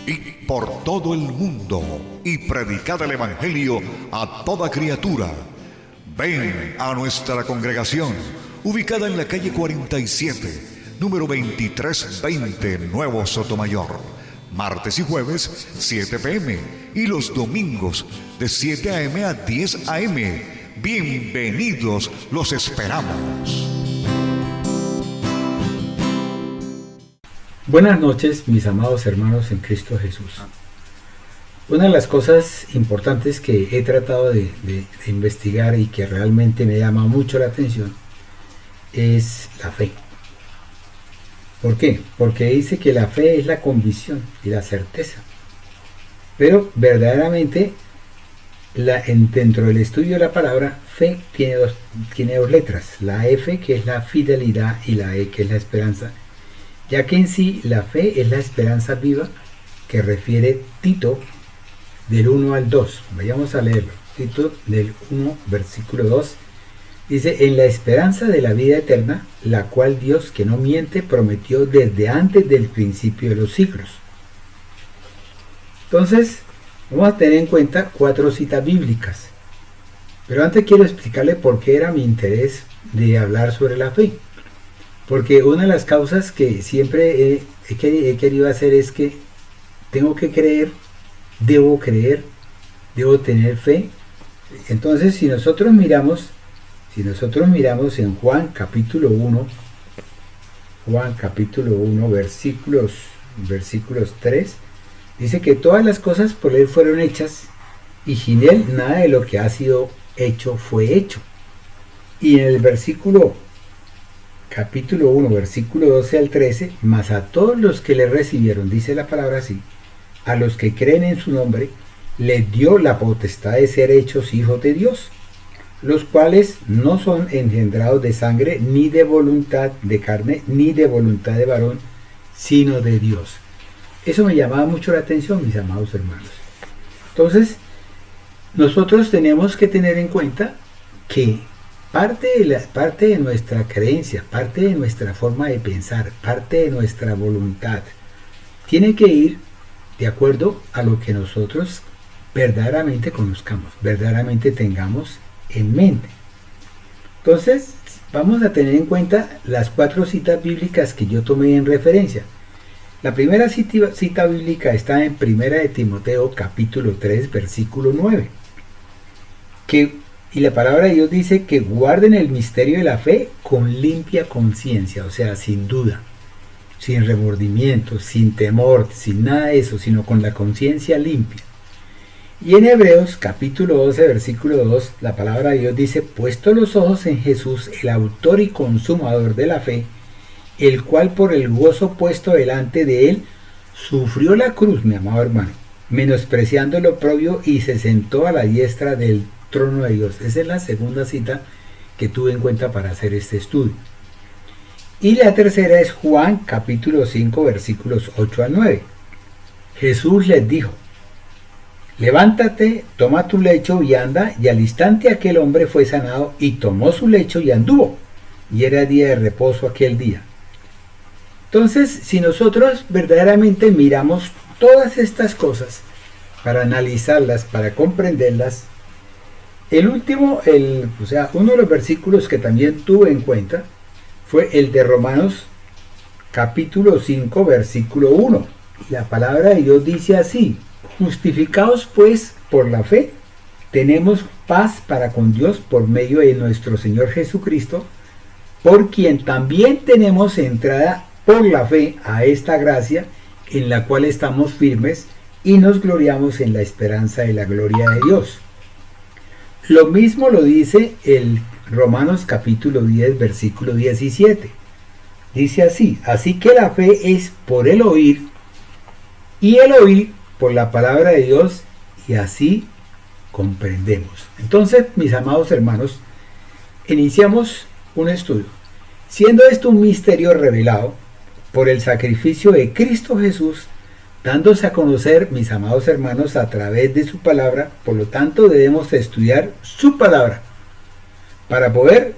id por todo el mundo y predicad el Evangelio a toda criatura. Ven a nuestra congregación, ubicada en la calle 47, número 2320, Nuevo Sotomayor. Martes y jueves, 7 p.m. y los domingos, de 7 a.m. a 10 a.m. Bienvenidos, los esperamos. Buenas noches, mis amados hermanos en Cristo Jesús. Una de las cosas importantes que he tratado de investigar y que realmente me llama mucho la atención es la fe. ¿Por qué? Porque dice que la fe es la convicción y la certeza. Pero verdaderamente, dentro del estudio de la palabra, fe tiene dos letras. La F, que es la fidelidad, y la E, que es la esperanza. Ya que en sí la fe es la esperanza viva que refiere Tito del 1 al 2. Vayamos a leerlo. Tito del 1, versículo 2. Dice, en la esperanza de la vida eterna, la cual Dios, que no miente, prometió desde antes del principio de los siglos. Entonces, vamos a tener en cuenta 4 citas bíblicas. Pero antes quiero explicarle por qué era mi interés de hablar sobre la fe. Porque una de las causas que siempre he querido hacer es que tengo que creer, debo tener fe. Entonces, si nosotros miramos en Juan capítulo 1, versículos 3, dice que todas las cosas por él fueron hechas y sin él nada de lo que ha sido hecho fue hecho. Y en el capítulo 1, versículo 12 al 13, mas a todos los que le recibieron, dice la palabra así, a los que creen en su nombre, les dio la potestad de ser hechos hijos de Dios, los cuales no son engendrados de sangre, ni de voluntad de carne, ni de voluntad de varón, sino de Dios. Eso me llamaba mucho la atención, mis amados hermanos. Entonces, nosotros tenemos que tener en cuenta que parte de nuestra creencia, parte de nuestra forma de pensar, parte de nuestra voluntad, tiene que ir de acuerdo a lo que nosotros verdaderamente conozcamos, verdaderamente tengamos en mente. Entonces, vamos a tener en cuenta las 4 citas bíblicas que yo tomé en referencia. La primera cita bíblica está en 1 de Timoteo capítulo 3, versículo 9, y la palabra de Dios dice que guarden el misterio de la fe con limpia conciencia, o sea, sin duda, sin remordimiento, sin temor, sin nada de eso, sino con la conciencia limpia. Y en Hebreos capítulo 12, versículo 2, la palabra de Dios dice, puesto los ojos en Jesús, el autor y consumador de la fe, el cual por el gozo puesto delante de él, sufrió la cruz, mi amado hermano, menospreciando lo oprobio y se sentó a la diestra del trono de Dios. Esa es la segunda cita que tuve en cuenta para hacer este estudio. Y la tercera es Juan capítulo 5 versículos 8 al 9. Jesús les dijo, levántate, toma tu lecho y anda, y al instante aquel hombre fue sanado y tomó su lecho y anduvo, y era día de reposo aquel día. Entonces, si nosotros verdaderamente miramos todas estas cosas para analizarlas, para comprenderlas, uno de los versículos que también tuve en cuenta fue el de Romanos capítulo 5 versículo 1. Y la palabra de Dios dice así, justificados pues por la fe, tenemos paz para con Dios por medio de nuestro Señor Jesucristo, por quien también tenemos entrada por la fe a esta gracia en la cual estamos firmes y nos gloriamos en la esperanza de la gloria de Dios. Lo mismo lo dice el Romanos capítulo 10 versículo 17. Dice así, así que la fe es por el oír y el oír por la palabra de Dios, y así comprendemos. Entonces, mis amados hermanos, iniciamos un estudio. Siendo esto un misterio revelado por el sacrificio de Cristo Jesús, dándose a conocer, mis amados hermanos, a través de su palabra, por lo tanto debemos estudiar su palabra para poder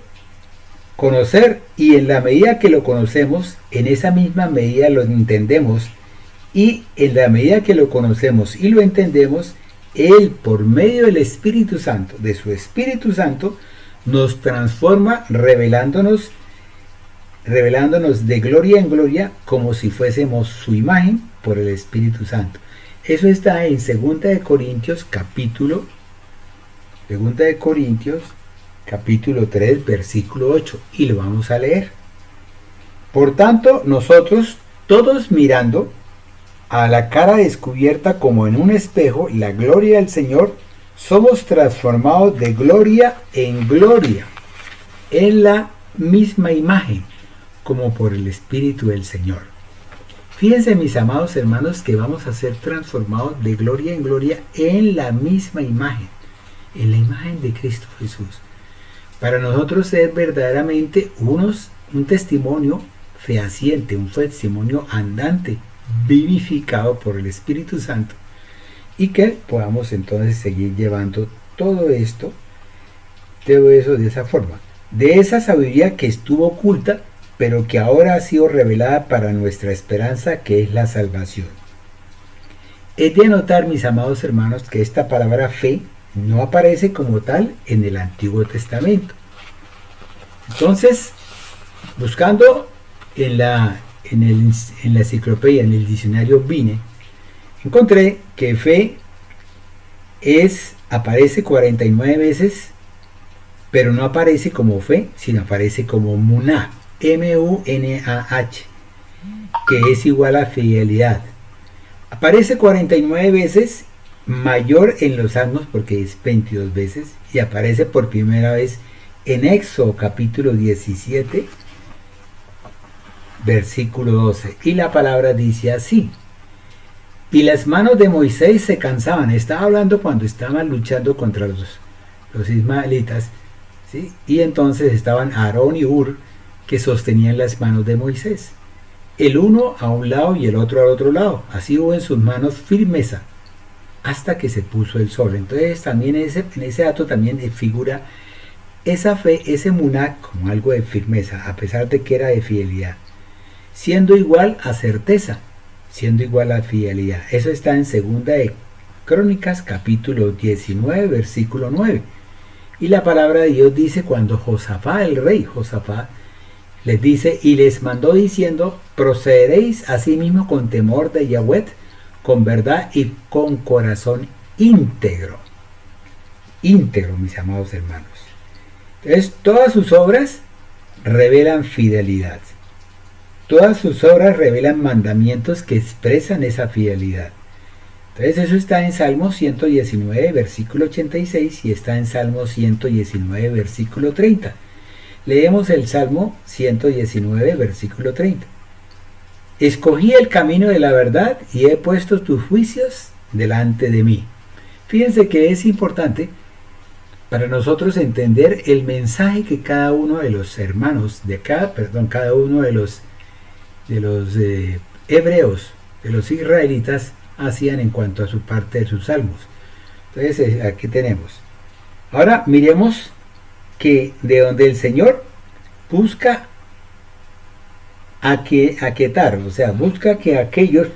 conocer, y en la medida que lo conocemos, en esa misma medida lo entendemos Y en la medida que lo conocemos y lo entendemos, Él, por medio del Espíritu Santo, de su Espíritu Santo, nos transforma revelándonos de gloria en gloria como si fuésemos su imagen por el Espíritu Santo. Eso está en 2 de Corintios capítulo 3 versículo 8 y lo vamos a leer. Por tanto, nosotros todos mirando a la cara descubierta como en un espejo la gloria del Señor, somos transformados de gloria en gloria en la misma imagen como por el Espíritu del Señor. Fíjense, mis amados hermanos, que vamos a ser transformados de gloria en gloria en la misma imagen, en la imagen de Cristo Jesús. Para nosotros es verdaderamente un testimonio fehaciente, un testimonio andante, vivificado por el Espíritu Santo, y que podamos entonces seguir llevando todo eso de esa forma, de esa sabiduría que estuvo oculta, pero que ahora ha sido revelada para nuestra esperanza, que es la salvación. Es de notar, mis amados hermanos, que esta palabra fe no aparece como tal en el Antiguo Testamento. Entonces, buscando en la enciclopedia, en el diccionario Vine, encontré que fe aparece 49 veces, pero no aparece como fe, sino aparece como munah, M-U-N-A-H, que es igual a fidelidad. Aparece 49 veces, mayor en los Salmos porque es 22 veces, y aparece por primera vez en Éxodo capítulo 17, versículo 12, y la palabra dice así: y las manos de Moisés se cansaban. Estaba hablando cuando estaban luchando contra los ismaelitas, ¿sí? Y entonces estaban Aarón y Hur, que sostenían las manos de Moisés, el uno a un lado y el otro al otro lado. Así hubo en sus manos firmeza hasta que se puso el sol. Entonces también en ese dato también figura esa fe, ese muná, como algo de firmeza, a pesar de que era de fidelidad, siendo igual a certeza, siendo igual a fidelidad. Eso está en 2 de Crónicas capítulo 19 versículo 9. Y la palabra de Dios dice, cuando Josafat, el rey Josafat, les dice, y les mandó diciendo: procederéis asimismo con temor de Yahweh, con verdad y con corazón íntegro. Íntegro, mis amados hermanos. Entonces, todas sus obras revelan fidelidad. Todas sus obras revelan mandamientos que expresan esa fidelidad. Entonces, eso está en Salmo 119, versículo 86, y está en Salmo 119, versículo 30. Leemos el Salmo 119, versículo 30. Escogí el camino de la verdad y he puesto tus juicios delante de mí. Fíjense que es importante para nosotros entender el mensaje que cada uno de los hermanos, cada uno de los hebreos, de los israelitas, hacían en cuanto a su parte de sus salmos. Entonces, aquí tenemos. Ahora miremos que de donde el Señor busca aquietar, o sea, busca que aquellos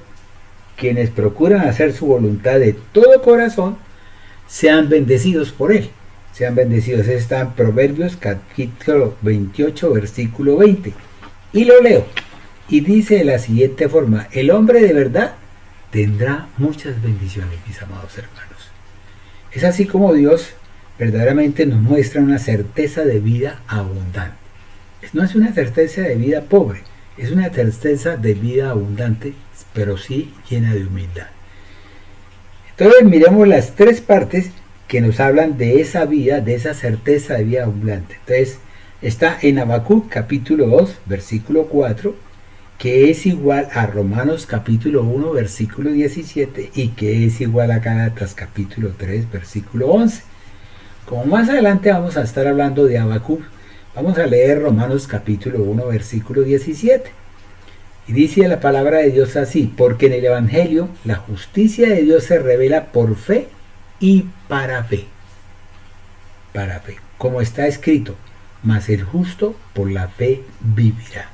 quienes procuran hacer su voluntad de todo corazón sean bendecidos por Él, sean bendecidos. Está en Proverbios capítulo 28, versículo 20, y lo leo, y dice de la siguiente forma: el hombre de verdad tendrá muchas bendiciones, mis amados hermanos. Es así como Dios verdaderamente nos muestra una certeza de vida abundante. No es una certeza de vida pobre, es una certeza de vida abundante, pero sí llena de humildad. Entonces miremos las tres partes que nos hablan de esa vida, de esa certeza de vida abundante. Entonces está en Habacuc capítulo 2, versículo 4, que es igual a Romanos capítulo 1, versículo 17, y que es igual a Gálatas capítulo 3, versículo 11. Como más adelante vamos a estar hablando de Habacuc, vamos a leer Romanos capítulo 1, versículo 17. Y dice la palabra de Dios así: porque en el Evangelio la justicia de Dios se revela por fe y para fe. Para fe. Como está escrito: mas el justo por la fe vivirá.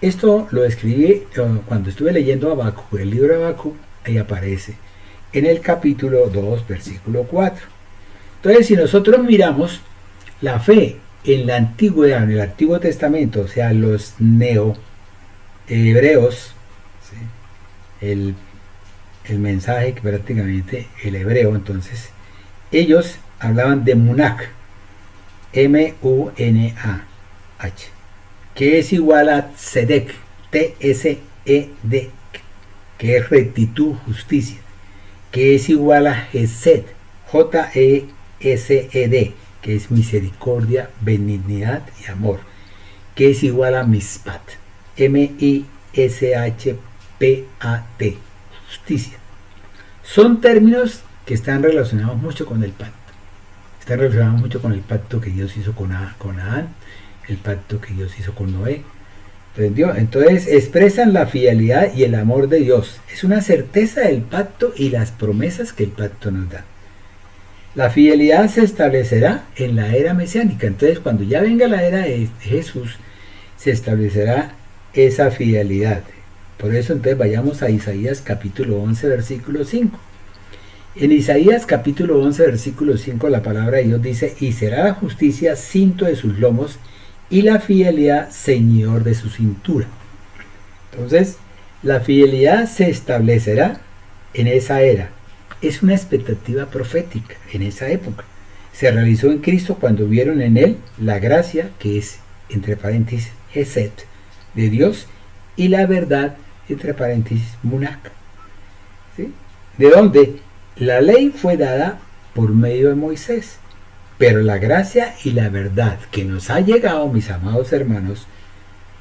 Esto lo escribí cuando estuve leyendo Habacuc, el libro de Habacuc, ahí aparece en el capítulo 2, versículo 4. Entonces, si nosotros miramos la fe en la antigüedad, en el Antiguo Testamento, o sea, los neo-hebreos, ¿sí? el mensaje que prácticamente el hebreo, entonces, ellos hablaban de Munach, M-U-N-A-H, que es igual a Tzedek, T-S-E-D, que es rectitud, justicia, que es igual a Hesed, J-E-S-E-D, que es misericordia, benignidad y amor, que es igual a Mispat, M-I-S-H-P-A-T, justicia. Son términos que están relacionados mucho con el pacto. Están relacionados mucho con el pacto que Dios hizo con Adán, el pacto que Dios hizo con Noé. ¿Entendió? Entonces expresan la fidelidad y el amor de Dios. Es una certeza del pacto y las promesas que el pacto nos da. La fidelidad se establecerá en la era mesiánica. Entonces, cuando ya venga la era de Jesús, se establecerá esa fidelidad. Por eso, entonces, vayamos a Isaías capítulo 11, versículo 5. En Isaías capítulo 11, versículo 5, la palabra de Dios dice: y será la justicia cinto de sus lomos, y la fidelidad ceñidor de su cintura. Entonces, la fidelidad se establecerá en esa era. Es una expectativa profética en esa época. Se realizó en Cristo cuando vieron en Él la gracia, que es, entre paréntesis, Hesed, de Dios, y la verdad, entre paréntesis, Munach. ¿Sí? ¿De dónde? La ley fue dada por medio de Moisés, pero la gracia y la verdad que nos ha llegado, mis amados hermanos,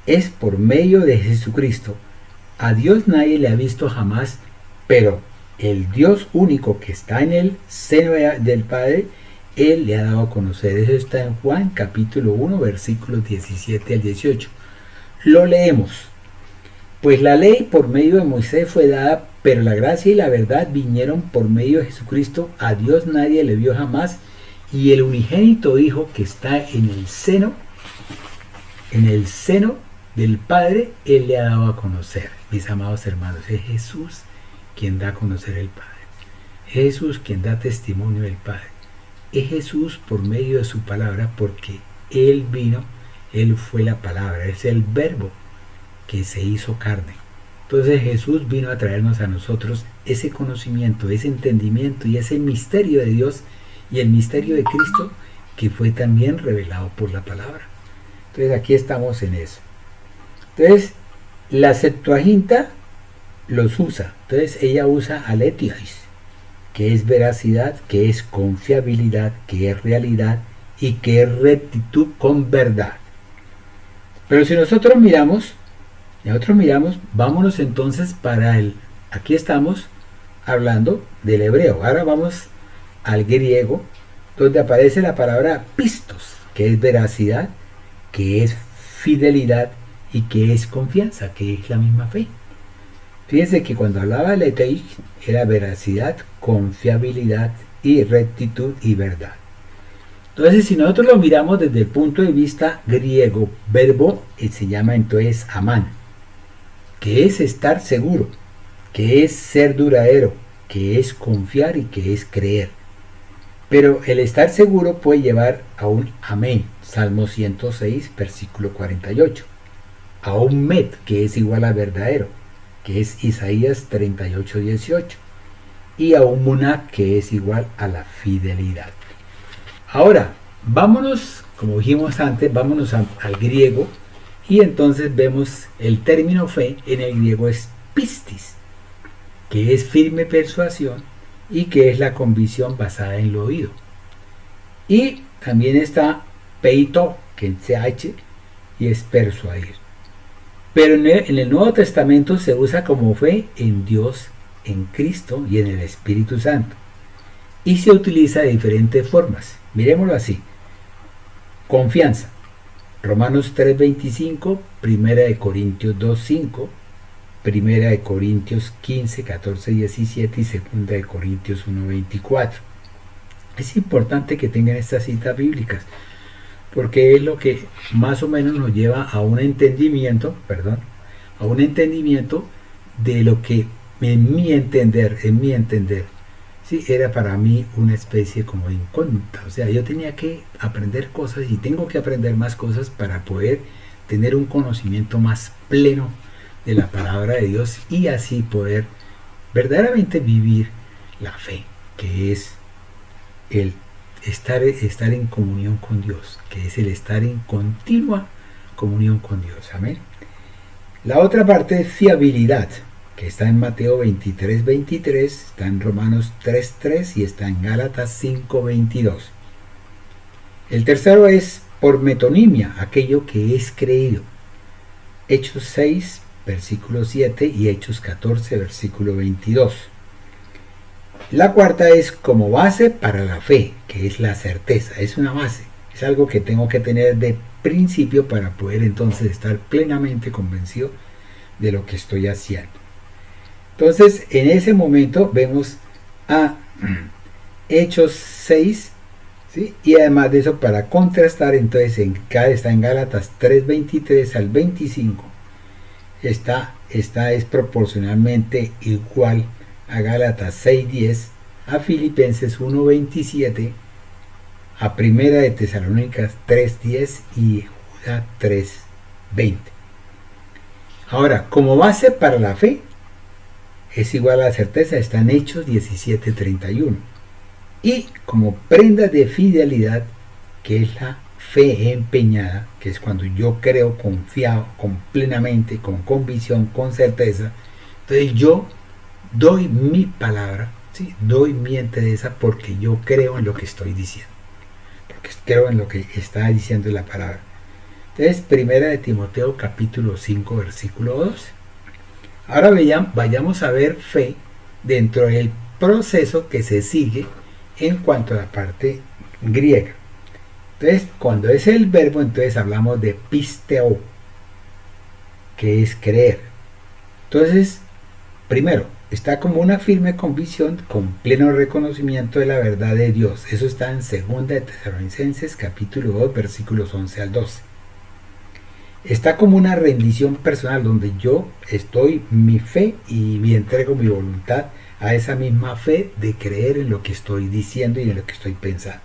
es por medio de Jesucristo. A Dios nadie le ha visto jamás, pero el Dios único que está en el seno del Padre, Él le ha dado a conocer. Eso está en Juan capítulo 1, versículos 17 al 18. Lo leemos. Pues la ley por medio de Moisés fue dada, pero la gracia y la verdad vinieron por medio de Jesucristo. A Dios nadie le vio jamás, y el unigénito Hijo que está en el seno del Padre, Él le ha dado a conocer. Mis amados hermanos, es Jesús quien da a conocer el Padre. Es Jesús quien da testimonio del Padre. Es Jesús por medio de su palabra, porque Él vino, Él fue la palabra, es el verbo que se hizo carne. Entonces Jesús vino a traernos a nosotros ese conocimiento, ese entendimiento y ese misterio de Dios y el misterio de Cristo, que fue también revelado por la palabra. Entonces aquí estamos en eso. Entonces la Septuaginta los usa. Entonces ella usa aletheos, que es veracidad, que es confiabilidad, que es realidad y que es rectitud con verdad. Pero si nosotros miramos, vámonos entonces para aquí estamos hablando del hebreo. Ahora vamos al griego, donde aparece la palabra pistos, que es veracidad, que es fidelidad y que es confianza, que es la misma fe. Fíjense que cuando hablaba de letei era veracidad, confiabilidad y rectitud y verdad. Entonces, si nosotros lo miramos desde el punto de vista griego, verbo se llama entonces amán, que es estar seguro, que es ser duradero, que es confiar y que es creer. Pero el estar seguro puede llevar a un amén, Salmo 106, versículo 48, a un met, que es igual a verdadero, que es Isaías 38, 18, y a un munach, que es igual a la fidelidad. Ahora, vámonos, como dijimos antes, vámonos al griego, y entonces vemos el término fe en el griego es pistis, que es firme persuasión y que es la convicción basada en lo oído. Y también está peito, que es ch, y es persuadir. Pero en el Nuevo Testamento se usa como fe en Dios, en Cristo y en el Espíritu Santo. Y se utiliza de diferentes formas. Miremoslo así. Confianza. Romanos 3:25, 1 Corintios 2:5, 1 Corintios 15, 14, 17 y 2 Corintios 1:24. Es importante que tengan estas citas bíblicas, porque es lo que más o menos nos lleva a un entendimiento, a un entendimiento de lo que en mi entender, sí, era para mí una especie como de incógnita. O sea, yo tenía que aprender cosas y tengo que aprender más cosas para poder tener un conocimiento más pleno de la palabra de Dios y así poder verdaderamente vivir la fe, que es el estar en comunión con Dios, que es el estar en continua comunión con Dios. Amén. La otra parte es fiabilidad, que está en Mateo 23:23, está en Romanos 3:3 y está en Gálatas 5:22. El tercero es por metonimia, aquello que es creído. Hechos 6, versículo 7 y Hechos 14, versículo 22. La cuarta es como base para la fe, que es la certeza, es una base, es algo que tengo que tener de principio para poder entonces estar plenamente convencido de lo que estoy haciendo. Entonces, en ese momento vemos a Hechos 6, ¿sí? Y además de eso, para contrastar, entonces está en Gálatas 3:23 al 25, esta es proporcionalmente igual a Gálatas 6:10, a Filipenses 1:27, a Primera de Tesalónicas 3:10 y Judas 3:20. Ahora, como base para la fe, es igual a la certeza, está en Hechos 17:31. Y como prenda de fidelidad, que es la fe empeñada, que es cuando yo creo confiado, plenamente, con convicción, con certeza, entonces yo doy mi palabra, ¿sí? Doy mi entereza porque yo creo en lo que estoy diciendo, porque creo en lo que está diciendo la palabra. Entonces, Primera de Timoteo capítulo 5 versículo 12. Ahora vayamos a ver fe dentro del proceso que se sigue en cuanto a la parte griega. Entonces, cuando es el verbo, entonces hablamos de pisteo, que es creer. Entonces, primero, está como una firme convicción con pleno reconocimiento de la verdad de Dios. Eso está en 2 de Tesalonicenses capítulo 2 versículos 11 al 12. Está como una rendición personal donde yo estoy mi fe y me entrego mi voluntad a esa misma fe de creer en lo que estoy diciendo y en lo que estoy pensando.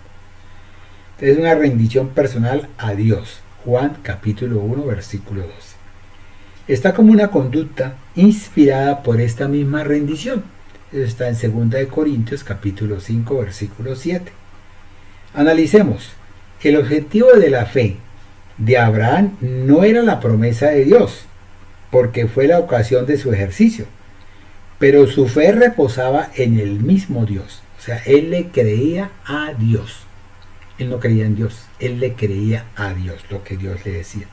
Entonces, una rendición personal a Dios. Juan capítulo 1 versículo 12. Está como una conducta inspirada por esta misma rendición. Eso está en 2 de Corintios capítulo 5 versículo 7. Analicemos. El objetivo de la fe de Abraham no era la promesa de Dios, porque fue la ocasión de su ejercicio, pero su fe reposaba en el mismo Dios. O sea, él le creía a Dios. Él no creía en Dios, él le creía a Dios, lo que Dios le decía.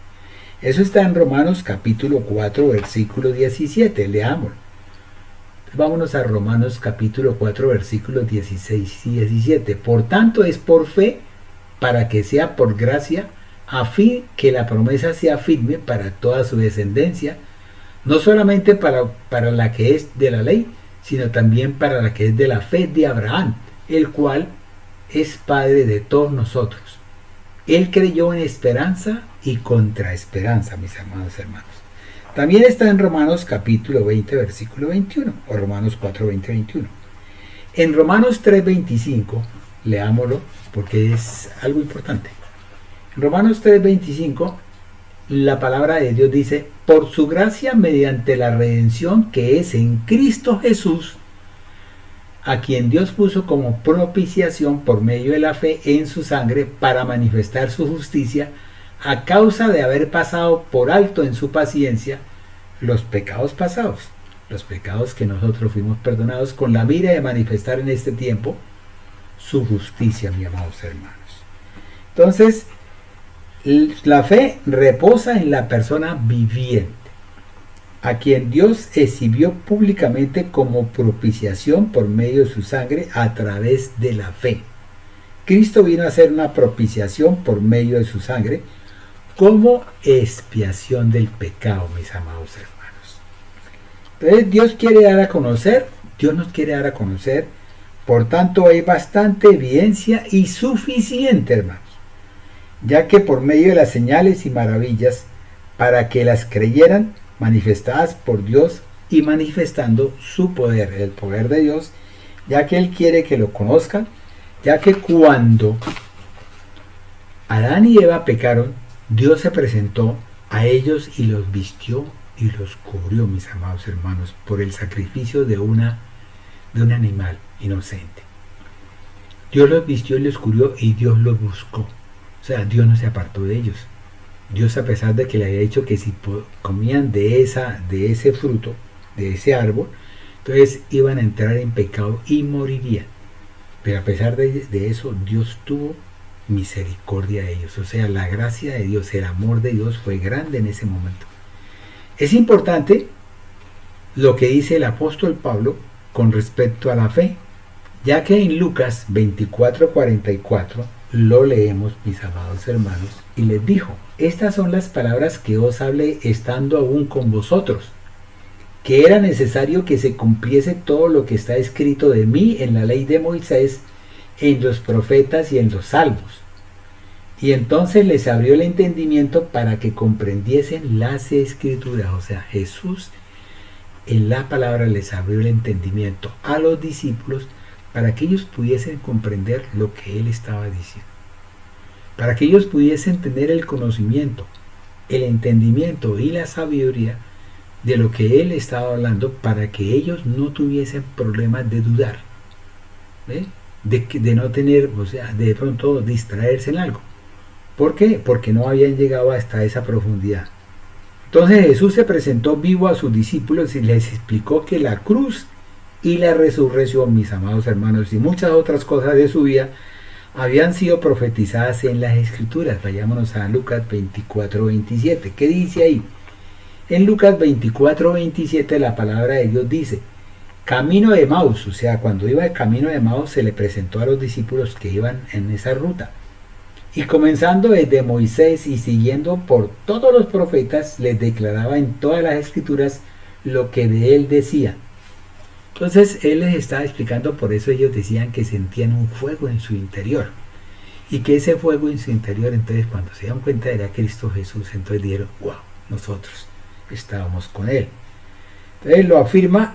Eso está en Romanos capítulo 4 versículo 17, leámoslo. Vámonos a Romanos capítulo 4 versículos 16 y 17. Por tanto es por fe, para que sea por gracia, a fin que la promesa sea firme para toda su descendencia, no solamente para la que es de la ley, sino también para la que es de la fe de Abraham, el cual es padre de todos nosotros. Él creyó en esperanza y contra esperanza, mis amados hermanos. También está en Romanos capítulo 20, versículo 21, o Romanos 4, 20, 21. En Romanos 3, 25, leámoslo porque es algo importante. En Romanos 3, 25, la palabra de Dios dice: por su gracia mediante la redención que es en Cristo Jesús, a quien Dios puso como propiciación por medio de la fe en su sangre para manifestar su justicia, a causa de haber pasado por alto en su paciencia los pecados pasados, los pecados que nosotros fuimos perdonados, con la mira de manifestar en este tiempo su justicia, mis amados hermanos. Entonces, la fe reposa en la persona viviente, a quien Dios exhibió públicamente como propiciación por medio de su sangre a través de la fe. Cristo vino a ser una propiciación por medio de su sangre como expiación del pecado, mis amados hermanos. Entonces Dios quiere dar a conocer, Dios nos quiere dar a conocer, por tanto hay bastante evidencia y suficiente, hermanos, ya que por medio de las señales y maravillas, para que las creyeran, manifestadas por Dios y manifestando su poder, el poder de Dios, ya que Él quiere que lo conozcan, ya que cuando Adán y Eva pecaron, Dios se presentó a ellos y los vistió y los cubrió, mis amados hermanos, por el sacrificio de un animal inocente. Dios los vistió y los cubrió y Dios los buscó. O sea, Dios no se apartó de ellos. Dios, a pesar de que le había dicho que si comían de ese fruto, de ese árbol, entonces iban a entrar en pecado y morirían. Pero a pesar de eso, Dios tuvo misericordia de ellos. O sea, la gracia de Dios, el amor de Dios fue grande en ese momento. Es importante lo que dice el apóstol Pablo con respecto a la fe, ya que en Lucas 24:44 lo leemos, mis amados hermanos, y les dijo: estas son las palabras que os hablé estando aún con vosotros, que era necesario que se cumpliese todo lo que está escrito de mí en la ley de Moisés, en los profetas y en los salmos. Y entonces les abrió el entendimiento para que comprendiesen las escrituras. O sea, Jesús en la palabra les abrió el entendimiento a los discípulos para que ellos pudiesen comprender lo que Él estaba diciendo, para que ellos pudiesen tener el conocimiento, el entendimiento y la sabiduría de lo que Él estaba hablando, para que ellos no tuviesen problemas de dudar, de no tener, o sea, de pronto distraerse en algo. ¿Por qué? Porque no habían llegado hasta esa profundidad. Entonces Jesús se presentó vivo a sus discípulos y les explicó que la cruz y la resurrección, mis amados hermanos, y muchas otras cosas de su vida habían sido profetizadas en las Escrituras. Vayámonos a Lucas 24:27. ¿Qué dice ahí? En Lucas 24:27 la palabra de Dios dice: camino de Emaús, o sea, cuando iba de camino de Emaús se le presentó a los discípulos que iban en esa ruta. Y comenzando desde Moisés y siguiendo por todos los profetas, les declaraba en todas las Escrituras lo que de él decían. Entonces él les estaba explicando, por eso ellos decían que sentían un fuego en su interior. Y que ese fuego en su interior, entonces cuando se dieron cuenta era Cristo Jesús, entonces dijeron: wow, nosotros estábamos con él. Entonces lo afirma,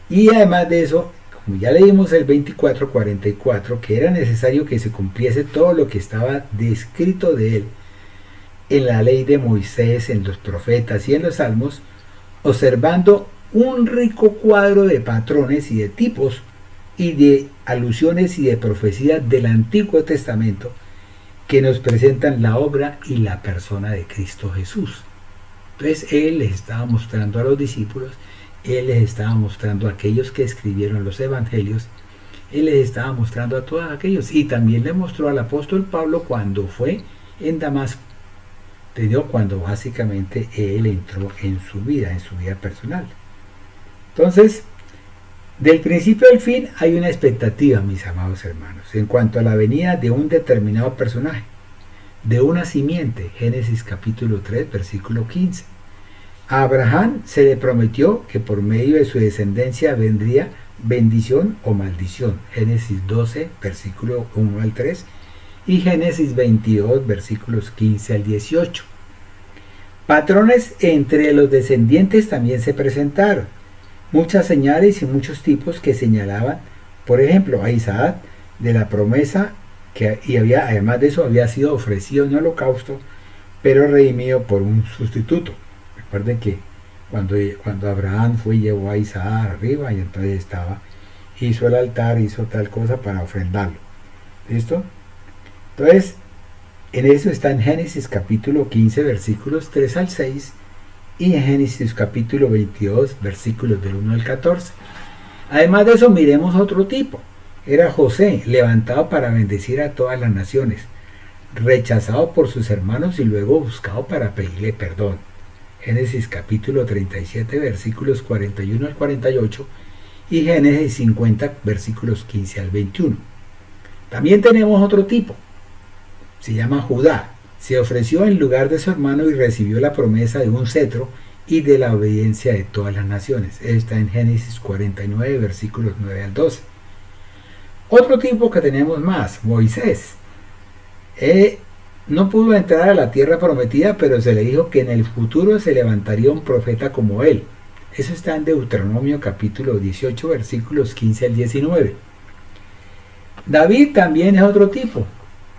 y además de eso, como ya leímos el 24:44, que era necesario que se cumpliese todo lo que estaba descrito de él en la ley de Moisés, en los profetas y en los salmos, observando un rico cuadro de patrones y de tipos y de alusiones y de profecías del Antiguo Testamento que nos presentan la obra y la persona de Cristo Jesús. Entonces él les estaba mostrando a los discípulos, él les estaba mostrando a aquellos que escribieron los evangelios, él les estaba mostrando a todos aquellos, y también le mostró al apóstol Pablo cuando fue en Damasco, cuando básicamente él entró en su vida personal. Entonces, del principio al fin hay una expectativa, mis amados hermanos, en cuanto a la venida de un determinado personaje, de una simiente. Génesis capítulo 3, versículo 15. A Abraham se le prometió que por medio de su descendencia vendría bendición o maldición. Génesis 12, versículo 1 al 3 y Génesis 22, versículos 15 al 18. Patrones entre los descendientes también se presentaron. Muchas señales y muchos tipos que señalaban, por ejemplo, a Isaac de la promesa además de eso había sido ofrecido en holocausto, pero redimido por un sustituto. Recuerden que cuando Abraham fue y llevó a Isaac arriba y entonces hizo el altar, hizo tal cosa para ofrendarlo. ¿Listo? Entonces, en eso está en Génesis capítulo 15, versículos 3 al 6 y en Génesis capítulo 22, versículos del 1 al 14. Además de eso, miremos otro tipo. Era José, levantado para bendecir a todas las naciones, rechazado por sus hermanos y luego buscado para pedirle perdón. Génesis capítulo 37, versículos 41 al 48 y Génesis 50, versículos 15 al 21. También tenemos otro tipo. Se llama Judá. Se ofreció en lugar de su hermano y recibió la promesa de un cetro y de la obediencia de todas las naciones. Está en Génesis 49, versículos 9 al 12. Otro tipo que tenemos más, Moisés. no pudo entrar a la tierra prometida, pero se le dijo que en el futuro se levantaría un profeta como él. Eso está en Deuteronomio capítulo 18, versículos 15 al 19. David también es otro tipo.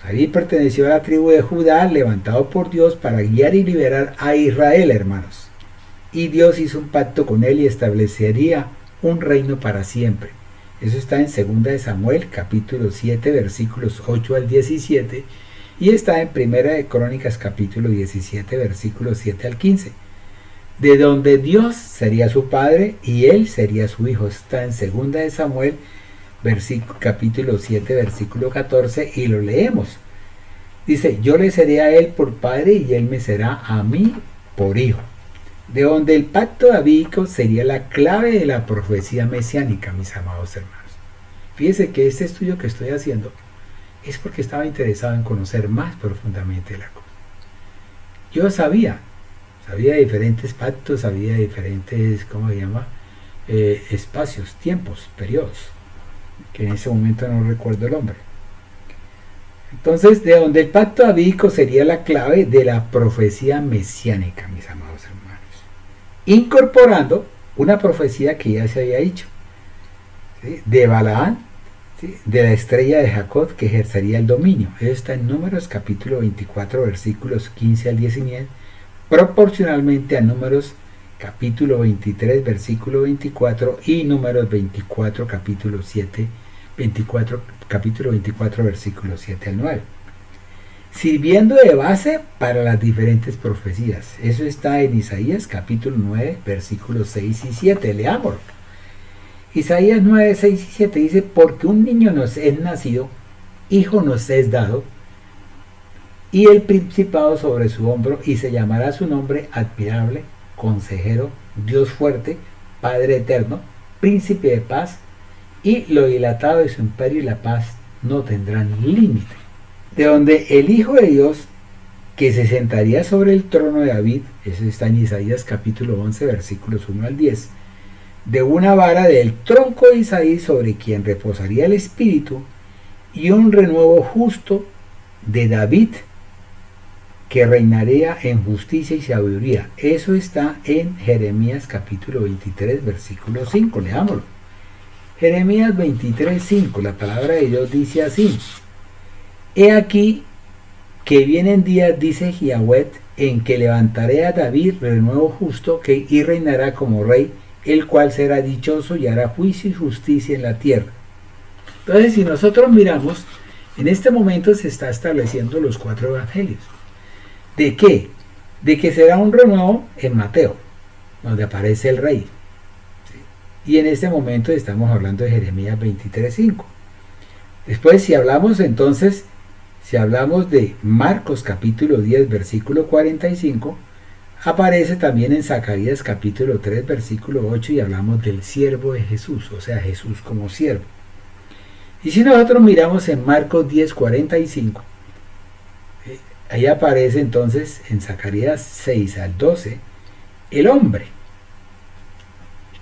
David perteneció a la tribu de Judá, levantado por Dios para guiar y liberar a Israel, hermanos. Y Dios hizo un pacto con él y establecería un reino para siempre. Eso está en 2 de Samuel, capítulo 7, versículos 8 al 17, y está en 1 de Crónicas, capítulo 17, versículos 7 al 15. De donde Dios sería su padre y él sería su hijo. Está en 2 de Samuel, capítulo 7, versículo 14, y lo leemos. Dice, yo le seré a él por padre y él me será a mí por hijo. De donde el pacto davídico sería la clave de la profecía mesiánica, mis amados hermanos. Fíjense que este estudio que estoy haciendo es porque estaba interesado en conocer más profundamente la cosa. Yo sabía de diferentes pactos, sabía de diferentes, ¿cómo se llama? Espacios, tiempos, periodos, que en ese momento no recuerdo el nombre. Entonces, de donde el pacto davídico sería la clave de la profecía mesiánica, mis amados hermanos, incorporando una profecía que ya se había dicho, ¿sí? De Balaán, ¿sí? De la estrella de Jacob que ejercería el dominio. Eso está en Números capítulo 24, versículos 15 al 19, proporcionalmente a Números capítulo 23, versículo 24, y Números 24, capítulo 7, capítulo 24, versículos 7 al 9, sirviendo de base para las diferentes profecías. Eso está en Isaías capítulo 9, versículos 6 y 7. Leámoslo. Isaías 9, 6 y 7 dice, porque un niño nos es nacido, hijo nos es dado, y el principado sobre su hombro, y se llamará su nombre admirable, consejero, Dios fuerte, Padre eterno, príncipe de paz, y lo dilatado de su imperio y la paz no tendrán límite. De donde el Hijo de Dios, que se sentaría sobre el trono de David, eso está en Isaías capítulo 11, versículos 1 al 10, de una vara del tronco de Isaí sobre quien reposaría el espíritu, y un renuevo justo de David, que reinaría en justicia y sabiduría. Eso está en Jeremías capítulo 23, versículo 5. Leámoslo. Jeremías 23, 5. La palabra de Dios dice así: he aquí que vienen días, dice Yahweh, en que levantaré a David renuevo justo, y reinará como rey, el cual será dichoso y hará juicio y justicia en la tierra. Entonces, si nosotros miramos, en este momento se está estableciendo los 4 evangelios. ¿De qué? De que será un renuevo en Mateo, donde aparece el rey. ¿Sí? Y en este momento estamos hablando de Jeremías 23:5. Después, si hablamos de Marcos capítulo 10, versículo 45, aparece también en Zacarías capítulo 3, versículo 8, y hablamos del siervo de Jesús, o sea, Jesús como siervo. Y si nosotros miramos en Marcos 10, 45, ahí aparece entonces en Zacarías 6 al 12 el hombre,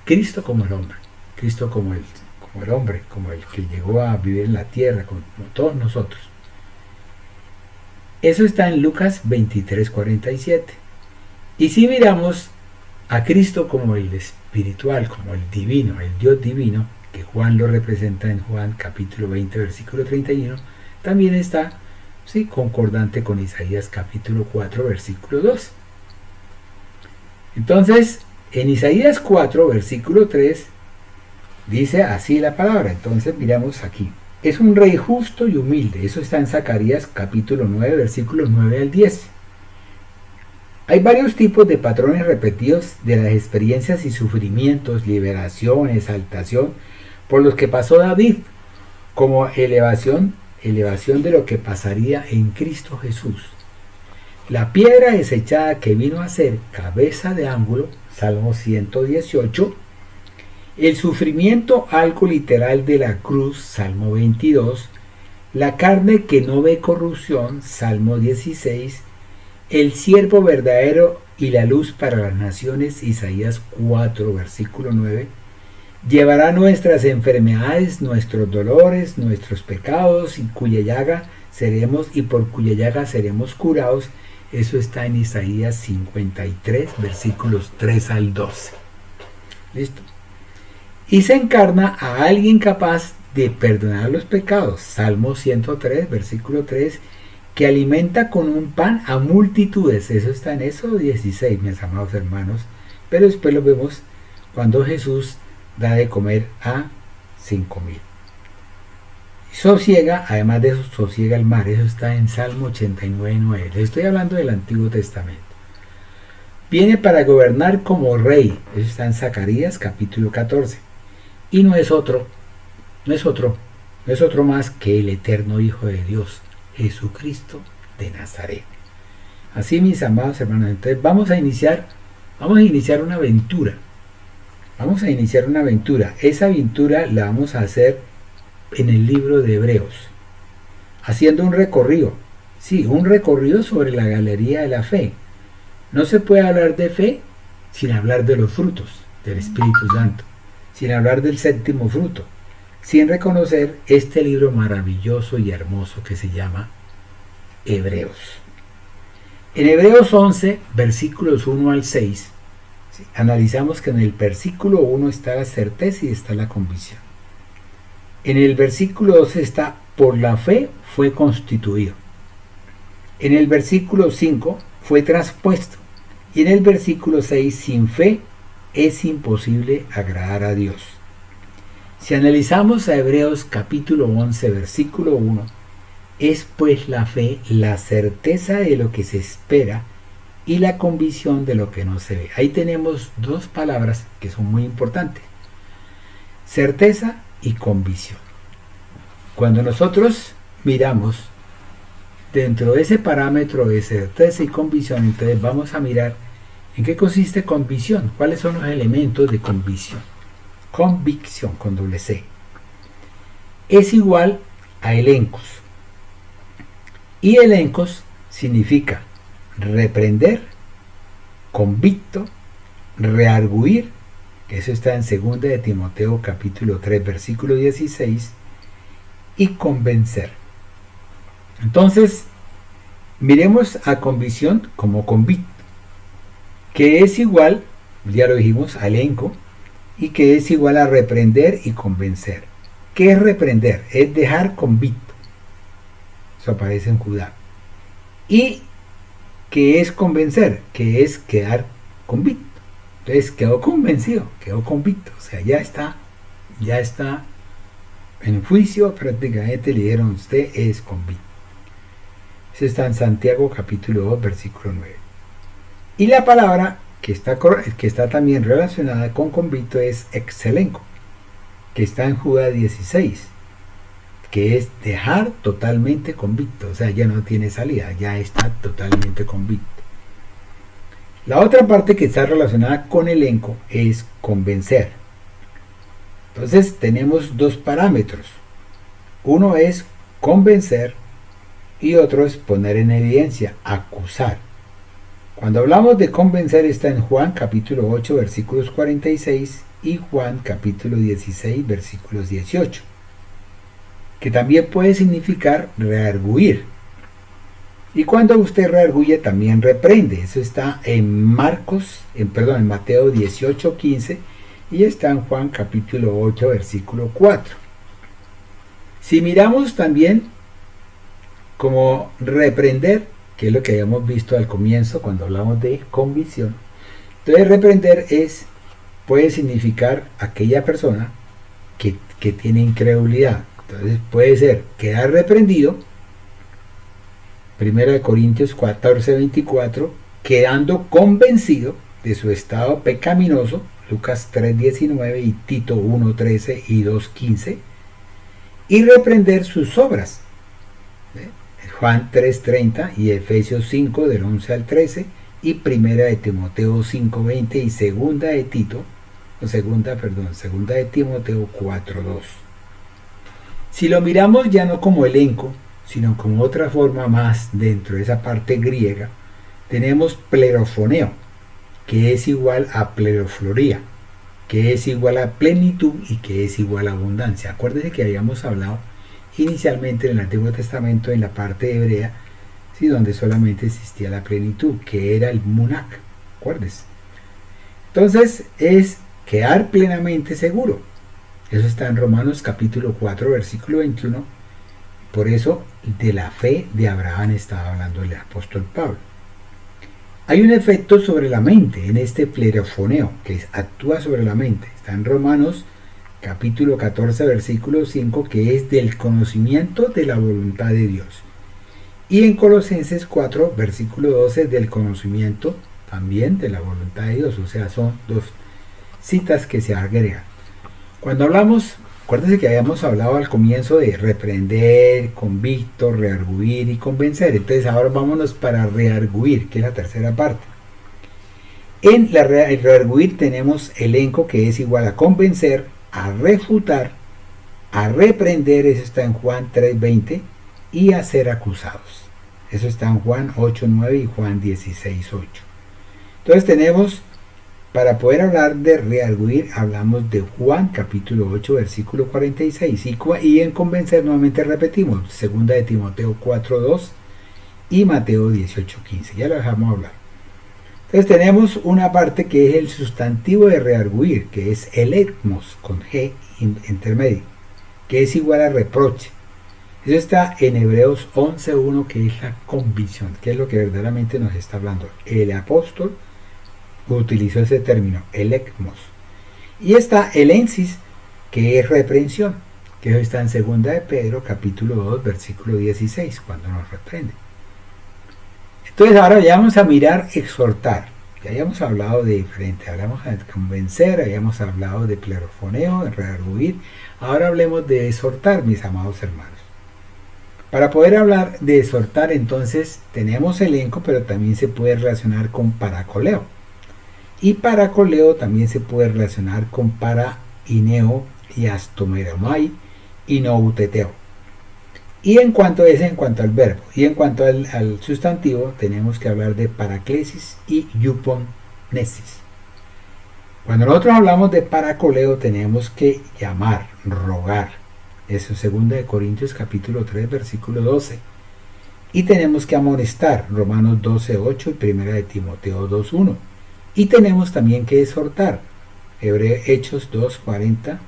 Cristo como el hombre, Cristo como el hombre, como el que llegó a vivir en la tierra como todos nosotros. Eso está en Lucas 23, 47. Y si miramos a Cristo como el espiritual, como el divino, el Dios divino, que Juan lo representa en Juan capítulo 20, versículo 31, también está, sí, concordante con Isaías capítulo 4, versículo 2. Entonces, en Isaías 4, versículo 3, dice así la palabra. Entonces, miramos aquí. Es un rey justo y humilde. Eso está en Zacarías capítulo 9, versículos 9 al 10. Hay varios tipos de patrones repetidos de las experiencias y sufrimientos, liberación, exaltación, por los que pasó David, como elevación de lo que pasaría en Cristo Jesús. La piedra desechada que vino a ser cabeza de ángulo, Salmo 118, el sufrimiento algo literal de la cruz, Salmo 22, la carne que no ve corrupción, Salmo 16, el siervo verdadero y la luz para las naciones, Isaías 4, versículo 9, llevará nuestras enfermedades, nuestros dolores, nuestros pecados, y cuya llaga seremos y por cuya llaga seremos curados. Eso está en Isaías 53, versículos 3 al 12. ¿Listo? Y se encarna a alguien capaz de perdonar los pecados. Salmo 103, versículo 3, que alimenta con un pan a multitudes. Eso está en Éxodo 16, mis amados hermanos. Pero después lo vemos cuando Jesús da de comer a 5,000. Sosiega, además de eso, sosiega el mar. Eso está en Salmo 89, 9. Les estoy hablando del Antiguo Testamento. Viene para gobernar como rey. Eso está en Zacarías capítulo 14. Y no es otro más que el eterno Hijo de Dios, Jesucristo de Nazaret. Así, mis amados hermanos, entonces vamos a iniciar una aventura. Esa aventura la vamos a hacer en el libro de Hebreos, haciendo un recorrido sobre la galería de la fe. No se puede hablar de fe sin hablar de los frutos del Espíritu Santo, sin hablar del séptimo fruto, sin reconocer este libro maravilloso y hermoso que se llama Hebreos. En Hebreos 11, versículos 1 al 6, analizamos que en el versículo 1 está la certeza y está la convicción. En el versículo 12 está, por la fe fue constituido. En el versículo 5 fue traspuesto. Y en el versículo 6, sin fe es imposible agradar a Dios. Si analizamos a Hebreos capítulo 11, versículo 1, es pues la fe la certeza de lo que se espera y la convicción de lo que no se ve. Ahí tenemos dos palabras que son muy importantes: certeza y convicción. Cuando nosotros miramos dentro de ese parámetro de certeza y convicción, entonces vamos a mirar en qué consiste convicción, cuáles son los elementos de convicción. Convicción con doble C es igual a elencos, y elencos significa reprender, convicto, rearguir, que eso está en 2 de Timoteo capítulo 3 versículo 16, y convencer. Entonces miremos a convicción como convicto, que es igual, ya lo dijimos, a elenco, y que es igual a reprender y convencer. ¿Qué es reprender? Es dejar convicto. Eso aparece en Judá. ¿Y qué es convencer? Que es quedar convicto. Entonces quedó convencido, quedó convicto. O sea, ya está en juicio, prácticamente le dijeron: usted es convicto. Eso está en Santiago capítulo 2 versículo 9. Y la palabra que está también relacionada con convicto es exelenco, que está en Judas 16, que es dejar totalmente convicto. O sea, ya no tiene salida, ya está totalmente convicto. La otra parte que está relacionada con elenco es convencer. Entonces tenemos dos parámetros. Uno es convencer y otro es poner en evidencia, acusar. Cuando hablamos de convencer está en Juan capítulo 8 versículos 46 y Juan capítulo 16 versículos 18, que también puede significar rearguir. Y cuando usted rearguye también reprende. Eso está en Mateo 18, 15 y está en Juan capítulo 8 versículo 4. Si miramos también como reprender, que es lo que habíamos visto al comienzo cuando hablamos de convicción, entonces reprender puede significar aquella persona que tiene incredulidad. Entonces puede ser quedar reprendido, 1 Corintios 14, 24, quedando convencido de su estado pecaminoso, Lucas 3, 19 y Tito 1, 13 y 2, 15, y reprender sus obras, Juan 3, 30 y Efesios 5 del 11 al 13 y 1 de Timoteo 5, 20 y 2 de Timoteo 4, 2. Si lo miramos ya no como elenco, sino como otra forma más dentro de esa parte griega, tenemos plerofoneo, que es igual a plerofloría, que es igual a plenitud y que es igual a abundancia. Acuérdense que habíamos hablado inicialmente en el Antiguo Testamento, en la parte hebrea, ¿sí? Donde solamente existía la plenitud, que era el Munach, ¿recuerdes? Entonces es quedar plenamente seguro. Eso está en Romanos capítulo 4, versículo 21. Por eso de la fe de Abraham estaba hablando el apóstol Pablo. Hay un efecto sobre la mente en este plerofoneo, que actúa sobre la mente. Está en Romanos capítulo 14, versículo 5, que es del conocimiento de la voluntad de Dios. Y en Colosenses 4, versículo 12, del conocimiento también de la voluntad de Dios. O sea, son dos citas que se agregan. Cuando hablamos, acuérdense que habíamos hablado al comienzo de reprender, convicto, rearguir y convencer. Entonces ahora vámonos para rearguir, que es la tercera parte. En el rearguir tenemos elenco, que es igual a convencer, a refutar, a reprender, eso está en Juan 3:20, y a ser acusados. Eso está en Juan 8:9 y Juan 16:8. Entonces tenemos, para poder hablar de rearguir, hablamos de Juan capítulo 8, versículo 46. Y en convencer nuevamente repetimos 2 de Timoteo 4:2 y Mateo 18:15. Ya lo dejamos hablar. Entonces tenemos una parte que es el sustantivo de rearguir, que es elecmos, con G intermedio, que es igual a reproche. Eso está en Hebreos 11:1, que es la convicción, que es lo que verdaderamente nos está hablando. El apóstol utilizó ese término, elecmos. Y está el ensis, que es reprensión, que eso está en 2 de Pedro, capítulo 2, versículo 16, cuando nos reprende. Entonces ahora ya vamos a mirar exhortar. Ya habíamos hablado de diferente, hablamos de convencer, habíamos hablado de plerofoneo, de rearguir. Ahora hablemos de exhortar, mis amados hermanos. Para poder hablar de exhortar, entonces tenemos elenco, pero también se puede relacionar con paracoleo. Y paracoleo también se puede relacionar con paraineo y astomeromai y nouteteo. Y en cuanto al verbo, y en cuanto al sustantivo, tenemos que hablar de paraclesis y yuponesis. Cuando nosotros hablamos de paracoleo, tenemos que llamar, rogar. Eso es 2 de Corintios capítulo 3, versículo 12. Y tenemos que amonestar, Romanos 12:8 y 1 de Timoteo 2:1. Y tenemos también que exhortar, Hechos 2:40,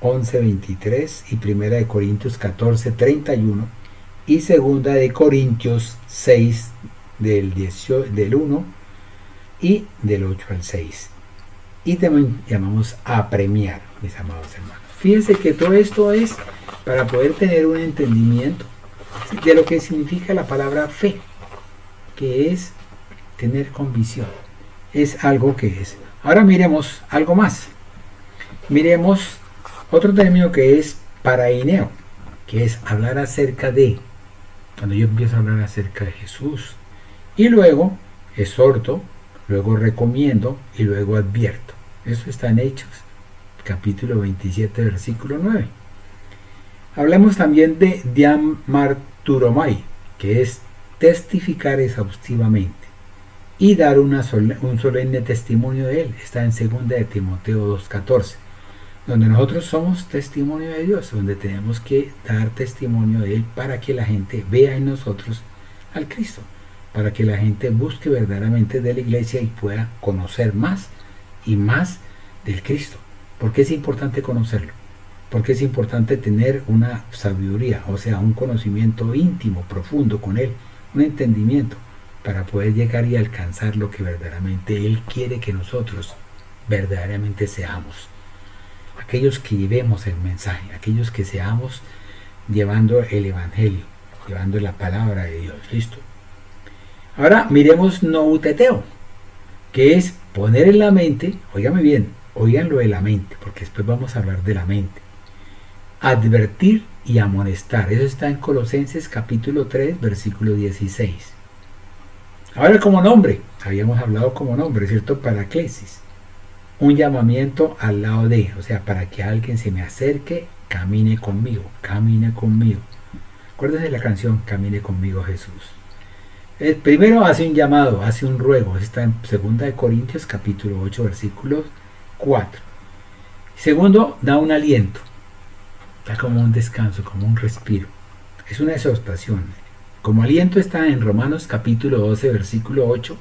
11:23 y 1 de Corintios 14:31 y 2 de Corintios 6 del 1 y del 8 al 6. Y también llamamos apremiar, mis amados hermanos. Fíjense que todo esto es para poder tener un entendimiento de lo que significa la palabra fe, que es tener convicción. Es algo que es. Ahora miremos algo más. Miremos otro término que es paraineo, que es hablar acerca de, cuando yo empiezo a hablar acerca de Jesús, y luego exhorto, luego recomiendo y luego advierto. Eso está en Hechos, capítulo 27, versículo 9. Hablemos también de diamarturomai, que es testificar exhaustivamente y dar un solemne testimonio de él. Está en 2 de Timoteo 2:14. Donde nosotros somos testimonio de Dios, donde tenemos que dar testimonio de Él para que la gente vea en nosotros al Cristo, para que la gente busque verdaderamente de la iglesia y pueda conocer más y más del Cristo. ¿Por qué es importante conocerlo? Porque es importante tener una sabiduría, o sea, un conocimiento íntimo, profundo con Él, un entendimiento, para poder llegar y alcanzar lo que verdaderamente Él quiere que nosotros verdaderamente seamos. Aquellos que llevemos el mensaje, aquellos que seamos llevando el evangelio, llevando la palabra de Dios. Listo. Ahora miremos nouteteo, que es poner en la mente, óigame bien, oigan lo de la mente, porque después vamos a hablar de la mente. Advertir y amonestar. Eso está en Colosenses capítulo 3, versículo 16. Ahora como nombre, habíamos hablado como nombre, ¿cierto? Paraclesis. Un llamamiento al lado de, o sea, para que alguien se me acerque, camine conmigo, camine conmigo. Acuérdense de la canción Camine conmigo Jesús. Primero hace un llamado, hace un ruego. Está en 2 de Corintios capítulo 8, versículo 4. Segundo, da un aliento. está como un descanso, como un respiro. Es una exhortación. Como aliento está en Romanos capítulo 12, versículo 8,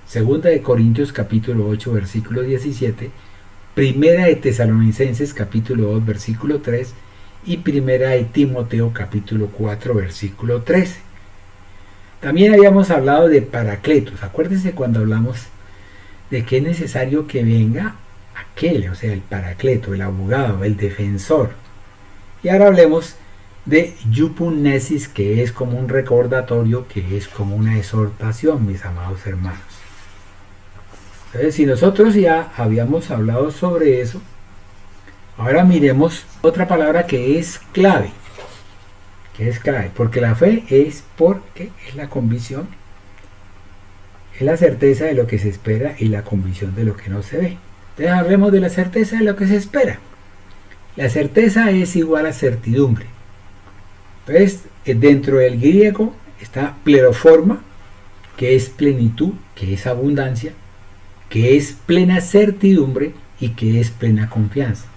segunda de Corintios capítulo 8, versículo 17, primera de Tesalonicenses capítulo 2, versículo 3 y primera de Timoteo capítulo 4, versículo 13. También habíamos hablado de paracletos. Acuérdense cuando hablamos de que es necesario que venga aquel, o sea, el paracleto, el abogado, el defensor. Y ahora hablemos de Yupunesis, que es como un recordatorio, que es como una exhortación, mis amados hermanos. Entonces, si nosotros ya habíamos hablado sobre eso, ahora miremos otra palabra que es clave. Porque la fe es la convicción, es la certeza de lo que se espera y la convicción de lo que no se ve. Entonces hablemos de la certeza de lo que se espera. La certeza es igual a certidumbre. Entonces, dentro del griego está pleroforma, que es plenitud, que es abundancia, que es plena certidumbre y que es plena confianza.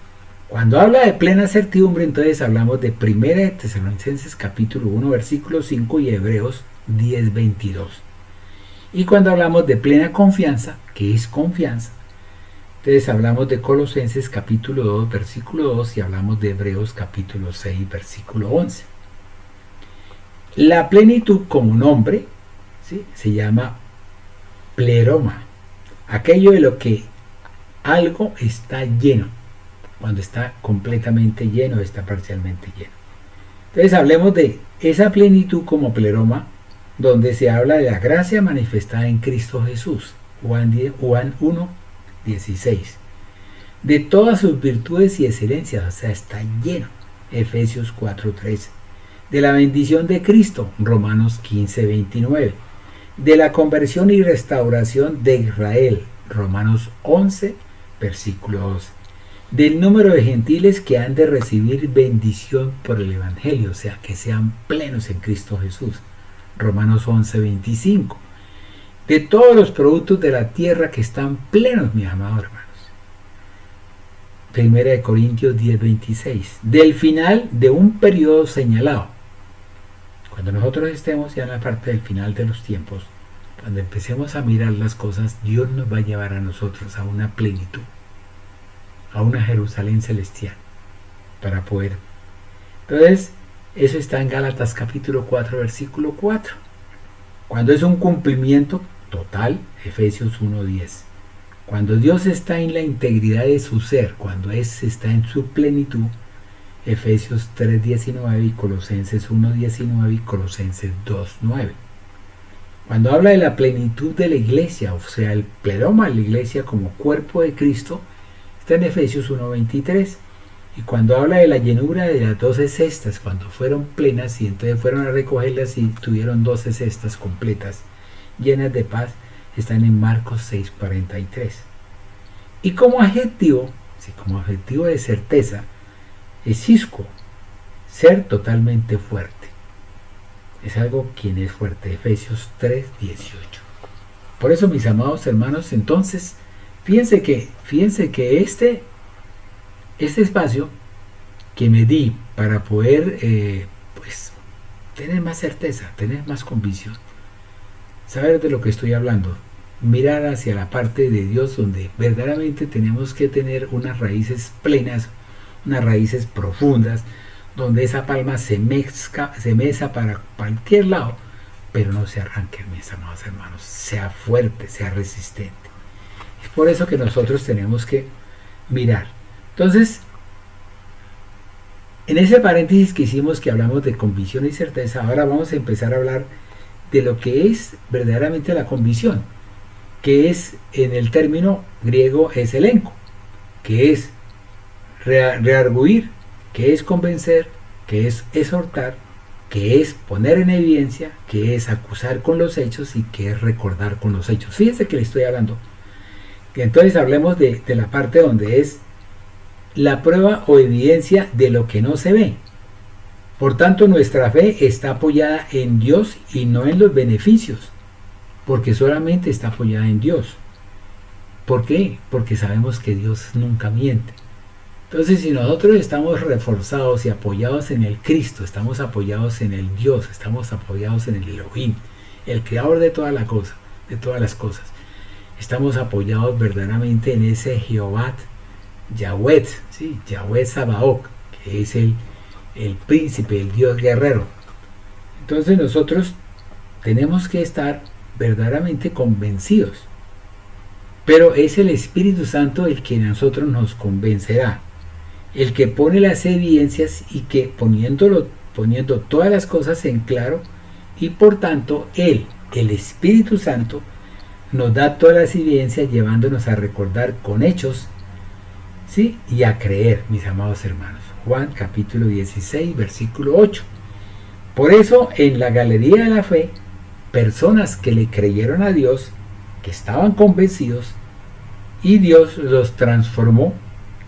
Cuando habla de plena certidumbre, entonces hablamos de 1 de Tesalonicenses capítulo 1, versículo 5 y Hebreos 10, 22. Y cuando hablamos de plena confianza, que es confianza, entonces hablamos de Colosenses capítulo 2, versículo 2 y hablamos de Hebreos capítulo 6, versículo 11. La plenitud como nombre, ¿sí?, se llama pleroma, aquello de lo que algo está lleno, cuando está completamente lleno, está parcialmente lleno. Entonces hablemos de esa plenitud como pleroma, donde se habla de la gracia manifestada en Cristo Jesús, Juan 1, 16. De todas sus virtudes y excelencias, o sea, está lleno, Efesios 4, 13. De la bendición de Cristo, Romanos 15, 29. De la conversión y restauración de Israel, Romanos 11, versículo 12. Del número de gentiles que han de recibir bendición por el Evangelio, o sea, que sean plenos en Cristo Jesús, Romanos 11, 25. De todos los productos de la tierra que están plenos, mis amados hermanos, Primera de Corintios 10, 26. Del final de un periodo señalado. Cuando nosotros estemos ya en la parte del final de los tiempos, cuando empecemos a mirar las cosas, Dios nos va a llevar a nosotros a una plenitud, a una Jerusalén celestial, para poder. Entonces, eso está en Gálatas capítulo 4, versículo 4. Cuando es un cumplimiento total, Efesios 1, 10. Cuando Dios está en la integridad de su ser, cuando está en su plenitud, Efesios 3, 19 y Colosenses 1, 19 y Colosenses 2, 9. Cuando habla de la plenitud de la iglesia, o sea, el pleroma de la iglesia como cuerpo de Cristo, está en Efesios 1, 23. Y cuando habla de la llenura de las 12 cestas, cuando fueron plenas y entonces fueron a recogerlas y tuvieron 12 cestas completas, llenas de paz, están en Marcos 6, 43. Y como adjetivo de certeza, es cisco, ser totalmente fuerte. Es algo quien es fuerte, Efesios 3, 18. Por eso, mis amados hermanos, entonces, fíjense que este espacio que me di para poder tener más certeza, tener más convicción, saber de lo que estoy hablando, mirar hacia la parte de Dios donde verdaderamente tenemos que tener unas raíces plenas, unas raíces profundas, donde esa palma se meza para cualquier lado, pero no se arranque, mis amados hermanos, sea fuerte, sea resistente. Es por eso que nosotros tenemos que mirar. Entonces, en ese paréntesis que hicimos, que hablamos de convicción y certeza, ahora vamos a empezar a hablar de lo que es verdaderamente la convicción, que es, en el término griego, es elenco, que es rearguir, que es convencer, que es exhortar, que es poner en evidencia, que es acusar con los hechos y que es recordar con los hechos. Fíjense que le estoy hablando. Entonces hablemos de la parte donde es la prueba o evidencia de lo que no se ve. Por tanto, nuestra fe está apoyada en Dios y no en los beneficios, porque solamente está apoyada en Dios. ¿Por qué? Porque sabemos que Dios nunca miente. Entonces, si nosotros estamos reforzados y apoyados en el Cristo, estamos apoyados en el Dios, estamos apoyados en el Elohim, el creador de toda la cosa, de todas las cosas, estamos apoyados verdaderamente en ese Jehová, Yahweh, ¿sí? Yahweh Sabaoth, que es el príncipe, el Dios guerrero. Entonces nosotros tenemos que estar verdaderamente convencidos, pero es el Espíritu Santo el que a nosotros nos convencerá, el que pone las evidencias y que poniendo todas las cosas en claro, y por tanto Él, el Espíritu Santo, nos da todas las evidencias llevándonos a recordar con hechos, ¿sí? Y a creer, mis amados hermanos. Juan capítulo 16, versículo 8. Por eso en la galería de la fe, personas que le creyeron a Dios, que estaban convencidos, y Dios los transformó,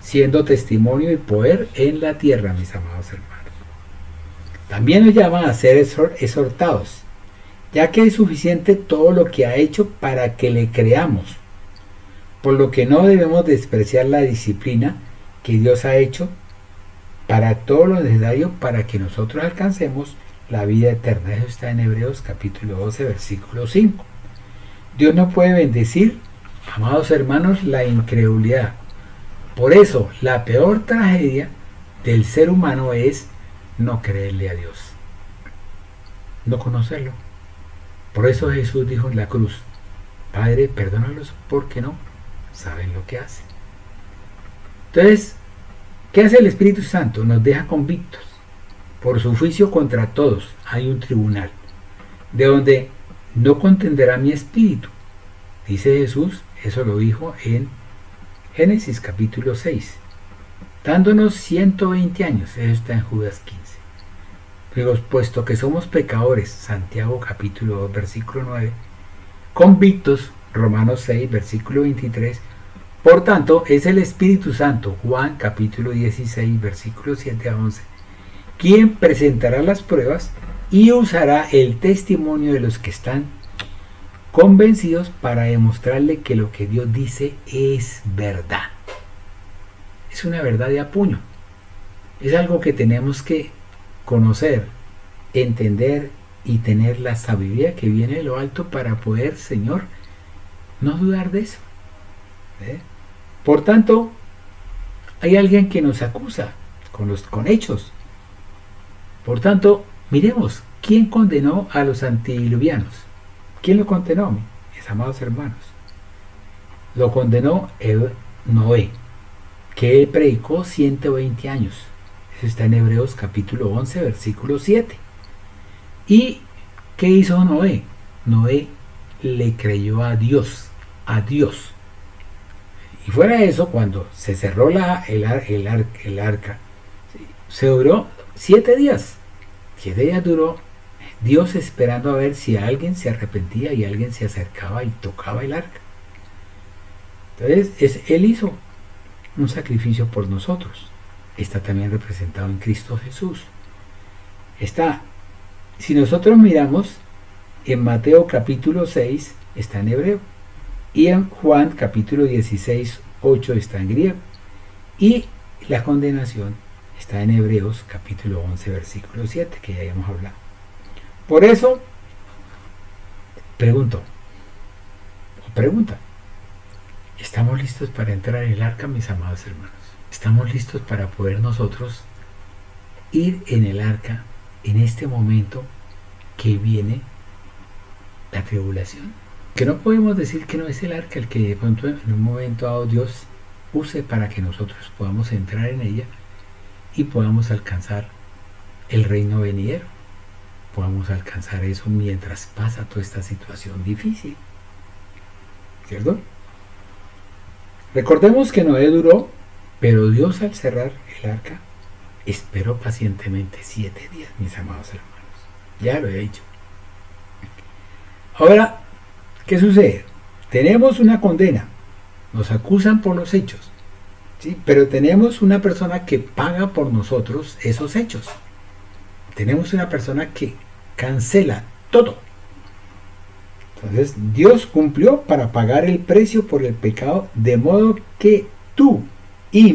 siendo testimonio y poder en la tierra, mis amados hermanos. También nos llama a ser exhortados, ya que es suficiente todo lo que ha hecho para que le creamos, por lo que no debemos despreciar la disciplina que Dios ha hecho para todo lo necesario para que nosotros alcancemos la vida eterna. Eso está en Hebreos capítulo 12, versículo 5. Dios no puede bendecir, amados hermanos, la incredulidad. Por eso, la peor tragedia del ser humano es no creerle a Dios, no conocerlo. Por eso Jesús dijo en la cruz: Padre, perdónalos porque no saben lo que hacen. Entonces, ¿qué hace el Espíritu Santo? Nos deja convictos. Por su juicio contra todos hay un tribunal, de donde no contenderá mi espíritu. Dice Jesús, eso lo dijo en Génesis capítulo 6, dándonos 120 años. Eso está en Judas 15. Luego, puesto que somos pecadores, Santiago capítulo 2, versículo 9, convictos, Romanos 6, versículo 23, por tanto, es el Espíritu Santo, Juan capítulo 16, versículo 7 a 11, quien presentará las pruebas y usará el testimonio de los que están convencidos para demostrarle que lo que Dios dice es verdad. Es una verdad de a puño. Es algo que tenemos que conocer, entender y tener la sabiduría que viene de lo alto para poder, Señor, no dudar de eso. Por tanto, hay alguien que nos acusa con hechos. Por tanto, miremos, ¿quién condenó a los antediluvianos? ¿Quién lo condenó, mis amados hermanos? Lo condenó Noé, que él predicó 120 años. Eso está en Hebreos capítulo 11, versículo 7. ¿Y qué hizo Noé? Noé le creyó a Dios, Y fuera de eso, cuando se cerró el arca, se duró 7 días. 7 días duró Dios esperando a ver si alguien se arrepentía y alguien se acercaba y tocaba el arca. Entonces, Él hizo un sacrificio por nosotros. Está también representado en Cristo Jesús. Si nosotros miramos, en Mateo capítulo 6 está en hebreo, y en Juan capítulo 16, 8 está en griego, y la condenación está en Hebreos capítulo 11, versículo 7, que ya habíamos hablado. Por eso, pregunta, ¿estamos listos para entrar en el arca, mis amados hermanos? ¿Estamos listos para poder nosotros ir en el arca en este momento que viene la tribulación? Que no podemos decir que no es el arca el que de pronto en un momento dado Dios use para que nosotros podamos entrar en ella y podamos alcanzar el reino venidero. Podamos alcanzar eso mientras pasa toda esta situación difícil, ¿cierto? Recordemos que Noé duró, pero Dios al cerrar el arca esperó pacientemente 7 días, mis amados hermanos. Ya lo he dicho. Ahora, ¿qué sucede? Tenemos una condena, nos acusan por los hechos, ¿sí? Pero tenemos una persona que paga por nosotros esos hechos. Tenemos una persona que cancela todo. Entonces, Dios cumplió para pagar el precio por el pecado, de modo que tú y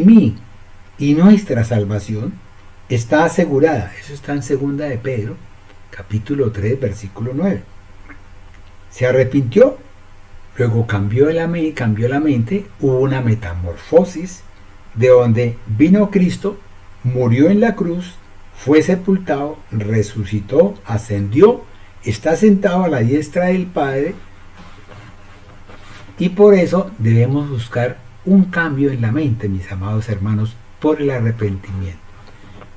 y nuestra salvación está asegurada. Eso está en 2 de Pedro, capítulo 3, versículo 9. Se arrepintió, luego cambió la mente, hubo una metamorfosis, de donde vino Cristo, murió en la cruz, fue sepultado, resucitó, ascendió, está sentado a la diestra del Padre, y por eso debemos buscar un cambio en la mente, mis amados hermanos, por el arrepentimiento.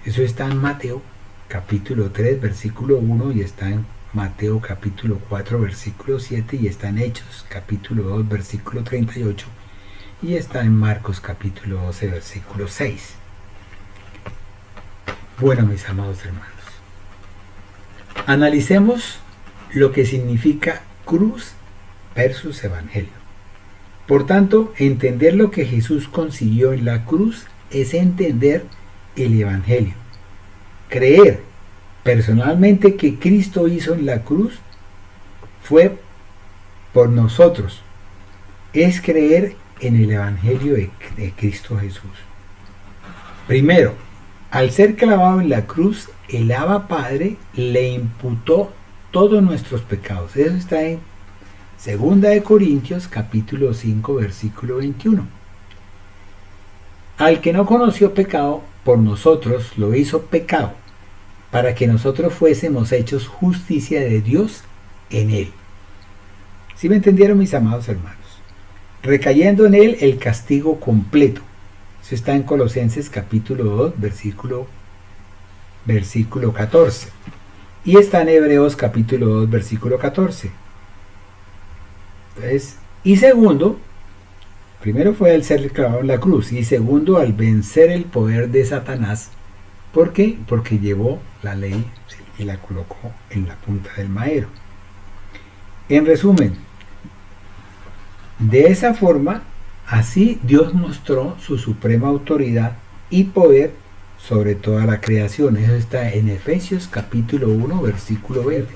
Eso está en Mateo capítulo 3, versículo 1, y está en Mateo capítulo 4, versículo 7, y está en Hechos capítulo 2, versículo 38, y está en Marcos capítulo 12, versículo 6. Bueno, mis amados hermanos, analicemos lo que significa cruz versus evangelio. Por tanto, entender lo que Jesús consiguió en la cruz es entender el evangelio. Creer personalmente que Cristo hizo en la cruz fue por nosotros. Es creer en el evangelio de Cristo Jesús. Primero, al ser clavado en la cruz, el Abba Padre le imputó todos nuestros pecados. Eso está en 2 capítulo 5, versículo 21. Al que no conoció pecado, por nosotros lo hizo pecado, para que nosotros fuésemos hechos justicia de Dios en él. ¿Sí me entendieron, mis amados hermanos? Recayendo en él el castigo completo. Eso está en Colosenses capítulo 2, versículo 14. Y está en Hebreos capítulo 2, versículo 14. Entonces, y segundo, primero fue al ser clavado en la cruz, y segundo al vencer el poder de Satanás. ¿Por qué? Porque llevó la ley y la colocó en la punta del madero. En resumen, de esa forma, así Dios mostró su suprema autoridad y poder sobre toda la creación. Eso está en Efesios capítulo 1, versículo 20.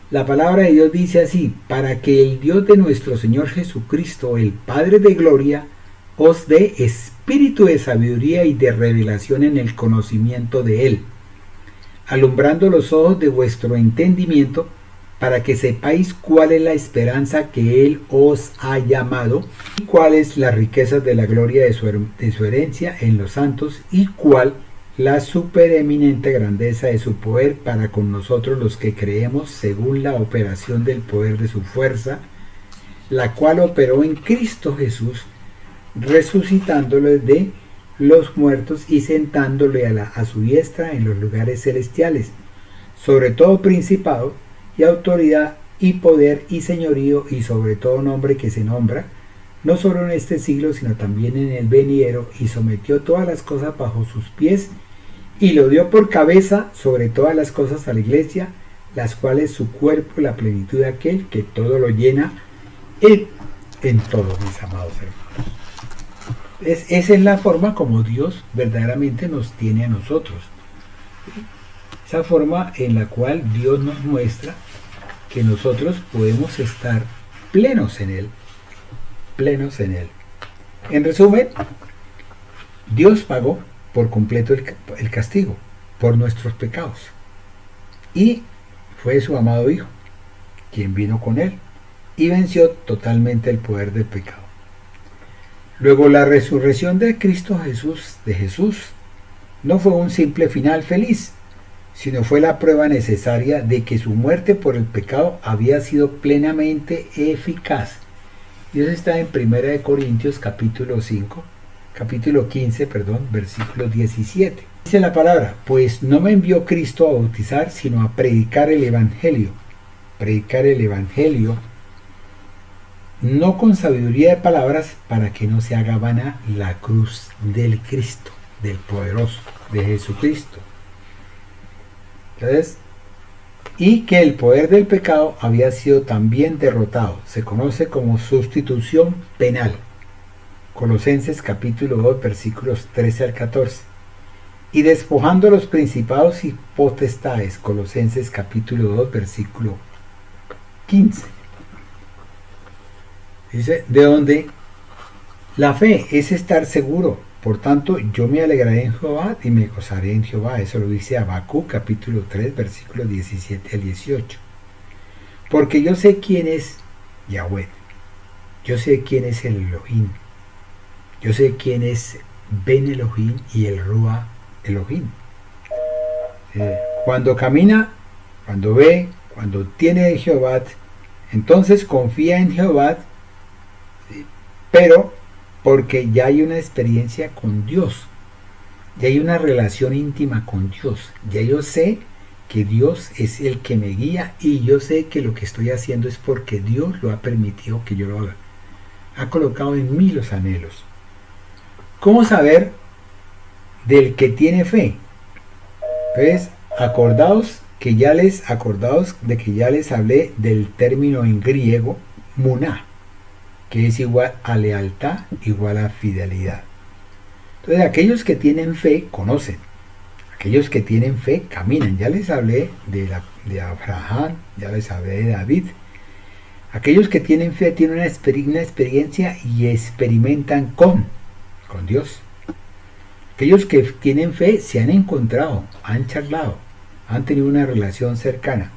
La palabra de Dios dice así: para que el Dios de nuestro Señor Jesucristo, el Padre de gloria, os dé espíritu de sabiduría y de revelación en el conocimiento de Él, alumbrando los ojos de vuestro entendimiento, para que sepáis cuál es la esperanza que Él os ha llamado, y cuáles las riquezas de la gloria de su herencia en los santos, y cuál la supereminente grandeza de su poder para con nosotros los que creemos, según la operación del poder de su fuerza, la cual operó en Cristo Jesús, resucitándole de los muertos y sentándole a su diestra en los lugares celestiales, sobre todo principado y autoridad y poder y señorío, y sobre todo nombre que se nombra, no solo en este siglo, sino también en el venidero, y sometió todas las cosas bajo sus pies, y lo dio por cabeza sobre todas las cosas a la iglesia, las cuales su cuerpo, la plenitud de aquel que todo lo llena en todo, mis amados hermanos. Esa es la forma como Dios verdaderamente nos tiene a nosotros. Esa forma en la cual Dios nos muestra que nosotros podemos estar plenos en Él. Plenos en Él. En resumen, Dios pagó por completo el castigo por nuestros pecados. Y fue su amado Hijo quien vino con Él y venció totalmente el poder del pecado. Luego, la resurrección de Cristo Jesús, no fue un simple final feliz, sino fue la prueba necesaria de que su muerte por el pecado había sido plenamente eficaz. Y eso está en 1 Corintios capítulo 15, versículo 17. Dice la palabra: pues no me envió Cristo a bautizar, sino a predicar el Evangelio. Predicar el Evangelio, no con sabiduría de palabras, para que no se haga vana la cruz del Cristo, del poderoso, de Jesucristo. Entonces, y que el poder del pecado había sido también derrotado. Se conoce como sustitución penal. Colosenses capítulo 2, versículos 13 al 14. Y despojando los principados y potestades. Colosenses capítulo 2, versículo 15. Dice, de donde la fe es estar seguro Por tanto, yo me alegraré en Jehová y me gozaré en Jehová. Eso lo dice Habacuc capítulo 3, versículos 17 al 18. Porque yo sé quién es Yahweh. Yo sé quién es el Elohim. Yo sé quién es Ben Elohim y el Ruach Elohim. Cuando camina, cuando ve, cuando tiene Jehová, entonces confía en Jehová, ¿sí? Pero porque ya hay una experiencia con Dios, ya hay una relación íntima con Dios, ya yo sé que Dios es el que me guía y yo sé que lo que estoy haciendo es porque Dios lo ha permitido que yo lo haga. Ha colocado en mí los anhelos. ¿Cómo saber del que tiene fe? Pues acordaos de que ya les hablé del término en griego muná, que es igual a lealtad, igual a fidelidad. Entonces aquellos que tienen fe conocen, aquellos que tienen fe caminan. Ya les hablé de Abraham, ya les hablé de David. Aquellos que tienen fe tienen una experiencia y experimentan con Dios. Aquellos que tienen fe se han encontrado, han charlado, han tenido una relación cercana.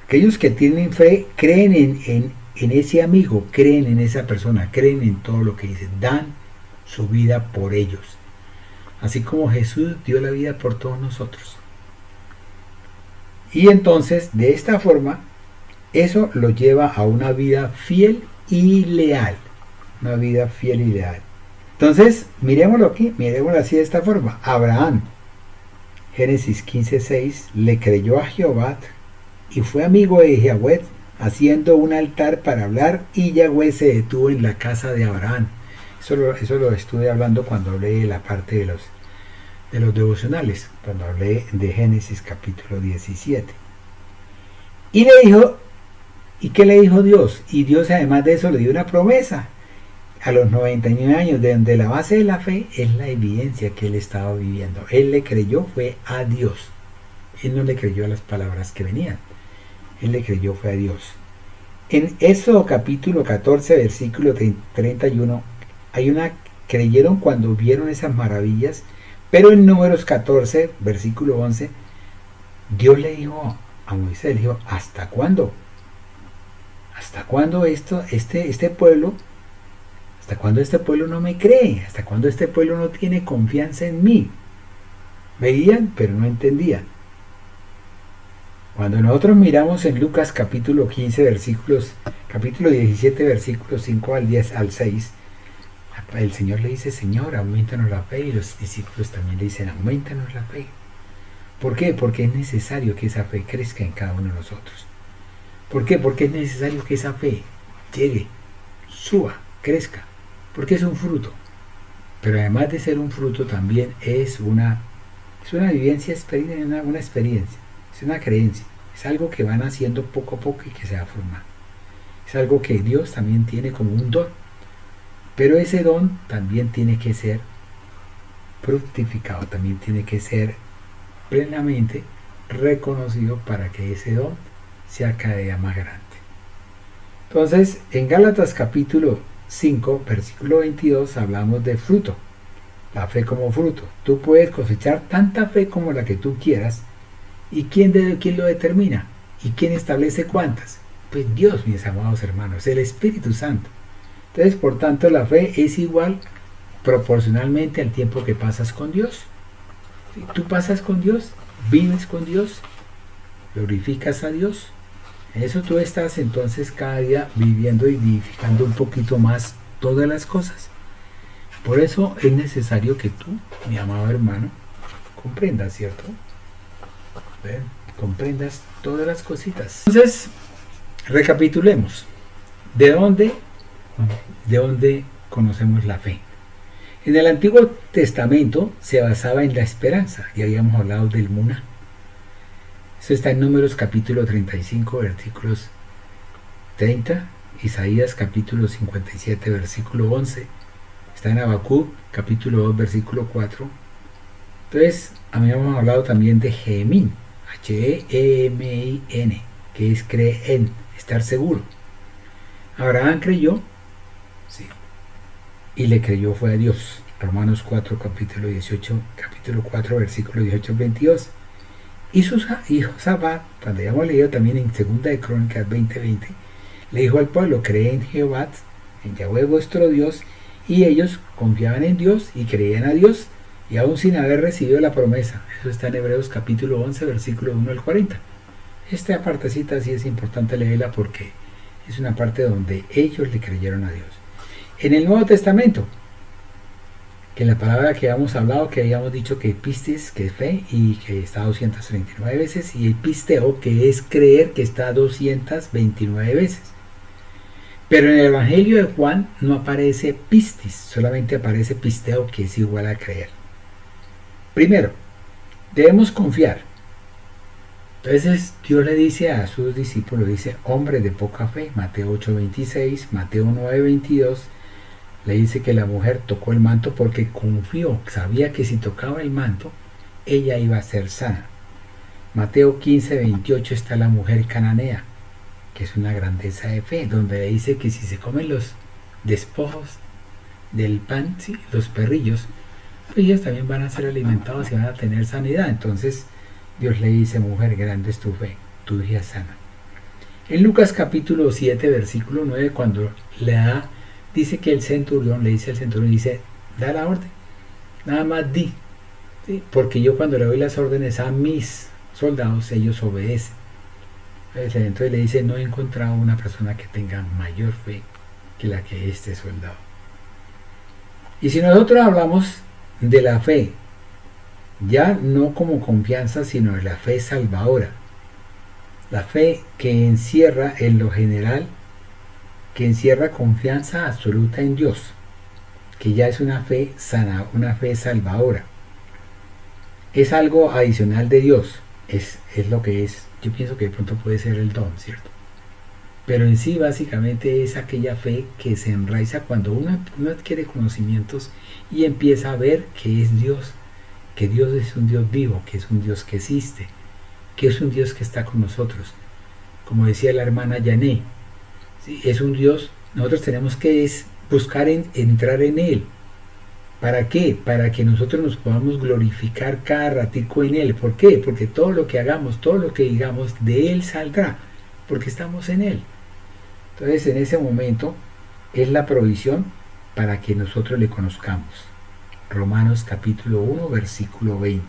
Aquellos que tienen fe creen en ese amigo, creen en esa persona, creen en todo lo que dicen, dan su vida por ellos. Así como Jesús dio la vida por todos nosotros. Y entonces, de esta forma, eso lo lleva a una vida fiel y leal. Una vida fiel y leal. Entonces, miremoslo aquí, miremoslo así de esta forma. Abraham, Génesis 15:6, le creyó a Jehová y fue amigo de Yahweh, haciendo un altar para hablar, y Yahweh se detuvo en la casa de Abraham. Eso lo estuve hablando cuando hablé de la parte de los devocionales, cuando hablé de Génesis capítulo 17. Y le dijo, ¿y qué le dijo Dios? Y Dios además de eso le dio una promesa. A los 99 años, de donde la base de la fe es la evidencia que él estaba viviendo. Él le creyó fue a Dios. Él no le creyó a las palabras que venían. Él le creyó fue a Dios. En Éxodo capítulo 14, versículo 31, creyeron cuando vieron esas maravillas, pero en Números 14, versículo 11, Dios le dijo a Moisés, le dijo, ¿hasta cuándo? ¿Hasta cuándo este pueblo? ¿Hasta cuándo este pueblo no me cree? ¿Hasta cuándo este pueblo no tiene confianza en mí? Veían, pero no entendían. Cuando nosotros miramos en Lucas capítulo 17, versículos 5 al 10 al 6, el Señor le dice, Señor, aumentanos la fe, y los discípulos también le dicen, aumentanos la fe. ¿Por qué? Porque es necesario que esa fe crezca en cada uno de nosotros. ¿Por qué? Porque es necesario que esa fe llegue, suba, crezca, porque es un fruto. Pero además de ser un fruto, también es una vivencia, una experiencia, es una creencia, es algo que van haciendo poco a poco y que se va formando. Es algo que Dios también tiene como un don, pero ese don también tiene que ser fructificado, también tiene que ser plenamente reconocido para que ese don sea cada día más grande. Entonces, en Gálatas capítulo 5, versículo 22, hablamos de fruto, la fe como fruto. Tú puedes cosechar tanta fe como la que tú quieras. ¿Y quién lo determina? ¿Y quién establece cuántas? Pues Dios, mis amados hermanos, el Espíritu Santo. Entonces, por tanto, la fe es igual proporcionalmente al tiempo que pasas con Dios. Si tú pasas con Dios, vives con Dios, glorificas a Dios, en eso tú estás entonces cada día viviendo y vivificando un poquito más todas las cosas. Por eso es necesario que tú, mi amado hermano, comprendas, ¿cierto? Comprendas todas las cositas. Entonces, recapitulemos. ¿De dónde conocemos la fe? En el Antiguo Testamento se basaba en la esperanza, y habíamos hablado del Muná. Eso está en Números capítulo 35, versículos 30, Isaías capítulo 57, versículo 11, está en Habacuc capítulo 2, versículo 4. Entonces, habíamos hablado también de Gemin, H-E-M-I-N, que es creer en, estar seguro. Abraham creyó, sí, y le creyó fue a Dios. Romanos 4, capítulo 4, versículo 18 al 22. Y Josafat, cuando ya hemos leído también en 2 de Crónicas 20:20, le dijo al pueblo: cree en Jehová, en Yahweh vuestro Dios. Y ellos confiaban en Dios y creían a Dios, y aún sin haber recibido la promesa. Eso está en Hebreos capítulo 11, versículo 1 al 40. Esta partecita sí es importante leerla porque es una parte donde ellos le creyeron a Dios. En el Nuevo Testamento, que la palabra que habíamos hablado, que habíamos dicho que pistis, que es fe, y que está 239 veces, y el pisteo, que es creer, que está 229 veces. Pero en el Evangelio de Juan no aparece pistis, solamente aparece pisteo, que es igual a creer. Primero, debemos confiar. Entonces Dios le dice a sus discípulos, dice: hombre de poca fe, Mateo 8:26, Mateo 9:22, le dice que la mujer tocó el manto porque confió, sabía que si tocaba el manto, ella iba a ser sana. Mateo 15:28 está la mujer cananea, que es una grandeza de fe, donde le dice que si se comen los despojos del pan, ¿sí?, los perrillos, pues ellos también van a ser alimentados y van a tener sanidad. Entonces Dios le dice: mujer, grande es tu fe, tu hija es sana. En Lucas capítulo 7, versículo 9, cuando dice que el centurión le dice al centurión, dice: da la orden, nada más di, ¿sí?, porque yo cuando le doy las órdenes a mis soldados, ellos obedecen. Entonces le dice: no he encontrado una persona que tenga mayor fe que la que este soldado. Y si nosotros hablamos de la fe, ya no como confianza, sino de la fe salvadora, la fe que encierra en lo general, que encierra confianza absoluta en Dios, que ya es una fe sana, una fe salvadora, es algo adicional de Dios, es lo que es. Yo pienso que de pronto puede ser el don, ¿cierto? Pero en sí básicamente es aquella fe que se enraiza cuando uno adquiere conocimientos y empieza a ver que es Dios, que Dios es un Dios vivo, que es un Dios que existe, que es un Dios que está con nosotros. Como decía la hermana Yané, ¿sí?, es un Dios, nosotros tenemos que buscar entrar en Él. ¿Para qué? Para que nosotros nos podamos glorificar cada ratico en Él. ¿Por qué? Porque todo lo que hagamos, todo lo que digamos, de Él saldrá, porque estamos en Él. Entonces, en ese momento es la provisión para que nosotros le conozcamos. Romanos capítulo 1, versículo 20.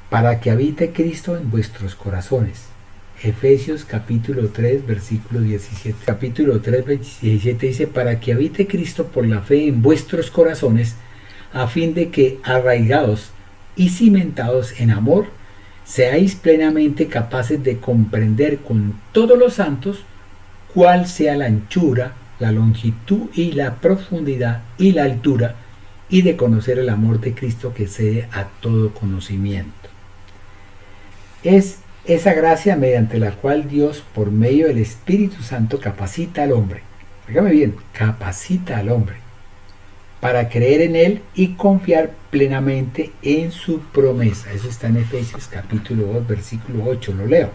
Para que habite Cristo en vuestros corazones. Efesios capítulo 3, versículo 17. Capítulo 3, 17 dice: para que habite Cristo por la fe en vuestros corazones, a fin de que, arraigados y cimentados en amor, seáis plenamente capaces de comprender con todos los santos cuál sea la anchura, la longitud y la profundidad y la altura, y de conocer el amor de Cristo que excede a todo conocimiento. Es esa gracia mediante la cual Dios, por medio del Espíritu Santo, capacita al hombre. Fíjame bien, capacita al hombre para creer en Él y confiar plenamente en su promesa. Eso está en Efesios capítulo 2, versículo 8, lo leo.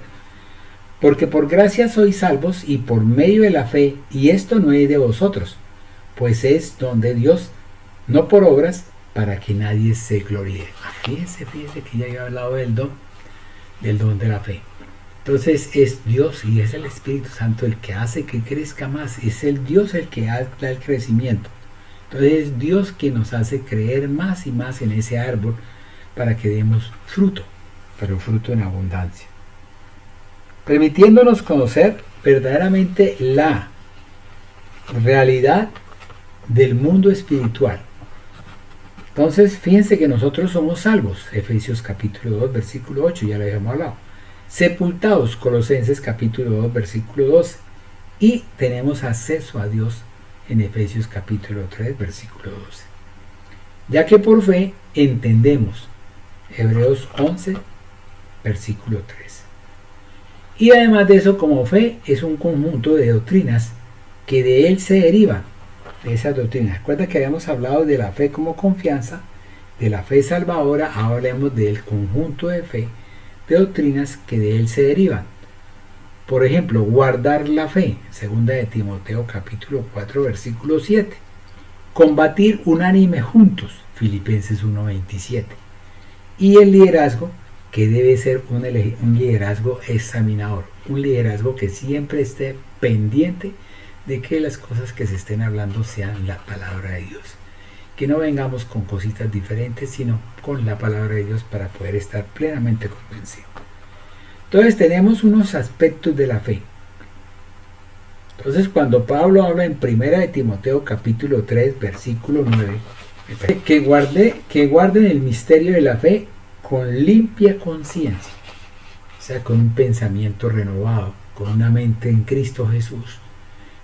Porque por gracia sois salvos y por medio de la fe, y esto no es de vosotros, pues es don de Dios, no por obras, para que nadie se gloríe. Fíjense que ya había hablado del don de la fe. Entonces es Dios y es el Espíritu Santo el que hace que crezca más, es el Dios el que da el crecimiento. Entonces es Dios quien nos hace creer más y más en ese árbol para que demos fruto, pero fruto en abundancia, permitiéndonos conocer verdaderamente la realidad del mundo espiritual. Entonces, fíjense que nosotros somos salvos, Efesios capítulo 2, versículo 8, ya lo habíamos hablado. Sepultados, Colosenses capítulo 2, versículo 12. Y tenemos acceso a Dios en Efesios capítulo 3, versículo 12. Ya que por fe entendemos, Hebreos 11, versículo 3. Y además de eso, como fe es un conjunto de doctrinas que de él se derivan. De esas doctrinas. Recuerda que habíamos hablado de la fe como confianza, de la fe salvadora. Ahora hablemos del conjunto de fe, de doctrinas que de él se derivan. Por ejemplo, guardar la fe, segunda de Timoteo capítulo 4, versículo 7. combatir unánime juntos, Filipenses 1:27. Y el liderazgo, que debe ser un liderazgo examinador, un liderazgo que siempre esté pendiente de que las cosas que se estén hablando sean la palabra de Dios. Que no vengamos con cositas diferentes, sino con la palabra de Dios para poder estar plenamente convencidos. Entonces tenemos unos aspectos de la fe. Entonces cuando Pablo habla en 1 de Timoteo capítulo 3 versículo 9, que guarden el misterio de la fe con limpia conciencia, o sea, con un pensamiento renovado, con una mente en Cristo Jesús,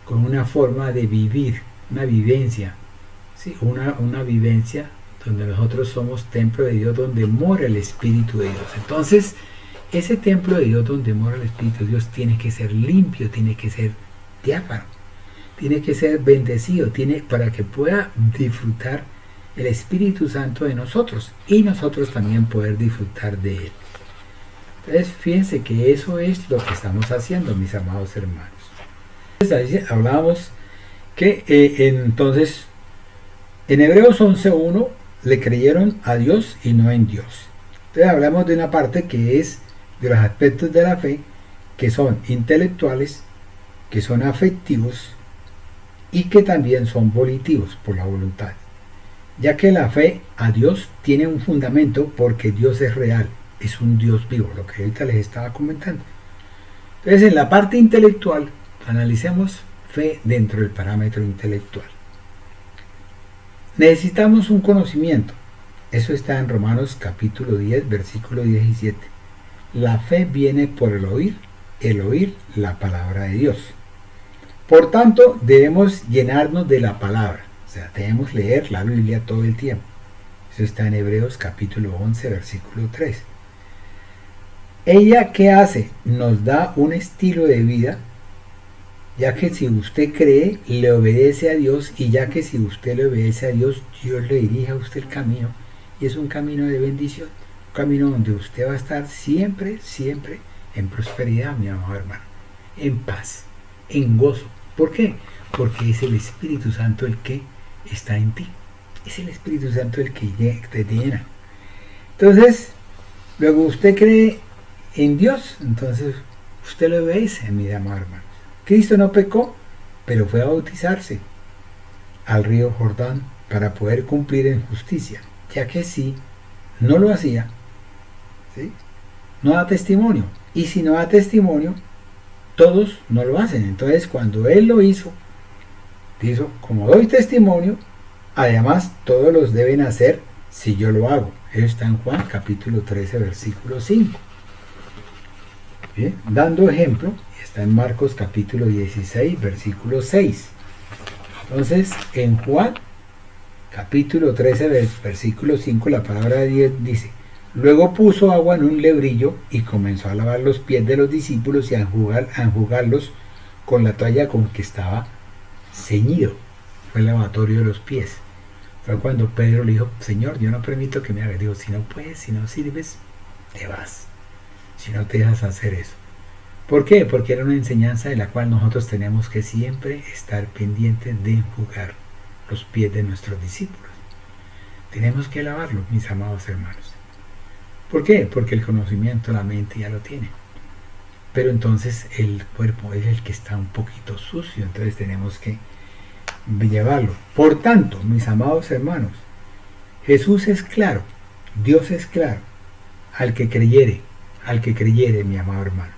con una forma de vivir, una vivencia, ¿sí? una vivencia donde nosotros somos templo de Dios, donde mora el Espíritu de Dios. Entonces, ese templo de Dios donde mora el Espíritu de Dios tiene que ser limpio, tiene que ser diáfano, tiene que ser bendecido, para que pueda disfrutar el Espíritu Santo de nosotros y nosotros también poder disfrutar de él. Entonces fíjense que eso es lo que estamos haciendo, mis amados hermanos. Entonces, hablábamos que entonces en Hebreos 11:1 le creyeron a Dios y no en Dios. Entonces hablamos de una parte que es de los aspectos de la fe, que son intelectuales, que son afectivos y que también son volitivos por la voluntad, ya que la fe a Dios tiene un fundamento porque Dios es real, es un Dios vivo, lo que ahorita les estaba comentando. Entonces en la parte intelectual analicemos fe dentro del parámetro intelectual. Necesitamos un conocimiento, eso está en Romanos capítulo 10 versículo 17. La fe viene por el oír la palabra de Dios. Por tanto, debemos llenarnos de la palabra, o sea, debemos leer la Biblia todo el tiempo. Eso está en Hebreos capítulo 11, versículo 3. ¿Ella qué hace? Nos da un estilo de vida, ya que si usted cree, le obedece a Dios, y ya que si usted le obedece a Dios, Dios le dirige a usted el camino, y es un camino de bendición, un camino donde usted va a estar siempre, siempre en prosperidad, mi amado hermano, en paz, en gozo. ¿Por qué? Porque es el Espíritu Santo el que está en ti. Es el Espíritu Santo el que te llena. Entonces, luego usted cree en Dios, entonces usted lo obedece, mi amado hermano. Cristo no pecó, pero fue a bautizarse al río Jordán para poder cumplir en justicia, ya que si no lo hacía, ¿sí?, no da testimonio. Y si no da testimonio, todos no lo hacen. Entonces cuando él lo hizo, dijo, como doy testimonio, además todos los deben hacer si yo lo hago. Eso está en Juan capítulo 13 versículo 5. Bien, dando ejemplo, está en Marcos capítulo 16 versículo 6. Entonces en Juan capítulo 13 versículo 5 la palabra de Dios dice: luego puso agua en un lebrillo y comenzó a lavar los pies de los discípulos y a enjugarlos con la toalla con que estaba ceñido. Fue el lavatorio de los pies. Fue cuando Pedro le dijo: Señor, yo no permito que me hagas. Digo, si no puedes, si no sirves, te vas. Si no te dejas hacer eso. ¿Por qué? Porque era una enseñanza de la cual nosotros tenemos que siempre estar pendientes de enjugar los pies de nuestros discípulos. Tenemos que lavarlos, mis amados hermanos. ¿Por qué? Porque el conocimiento, la mente ya lo tiene. Pero entonces el cuerpo es el que está un poquito sucio, entonces tenemos que llevarlo. Por tanto, mis amados hermanos, Jesús es claro, Dios es claro, al que creyere, mi amado hermano.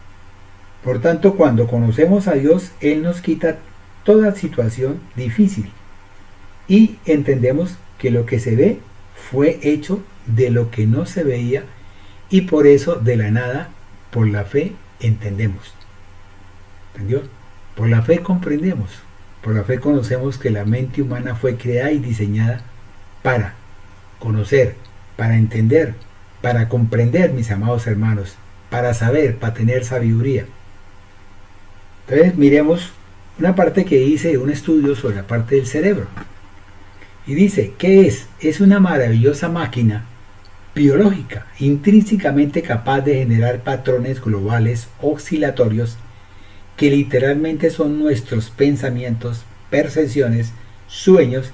Por tanto, cuando conocemos a Dios, Él nos quita toda situación difícil y entendemos que lo que se ve fue hecho de lo que no se veía, y por eso de la nada, por la fe, entendemos. ¿Entendió? Por la fe comprendemos, por la fe conocemos que la mente humana fue creada y diseñada para conocer, para entender, para comprender, mis amados hermanos, para saber, para tener sabiduría. Entonces miremos una parte que hice, un estudio sobre la parte del cerebro. Y dice, ¿qué es? Es una maravillosa máquina biológica, intrínsecamente capaz de generar patrones globales oscilatorios que literalmente son nuestros pensamientos, percepciones, sueños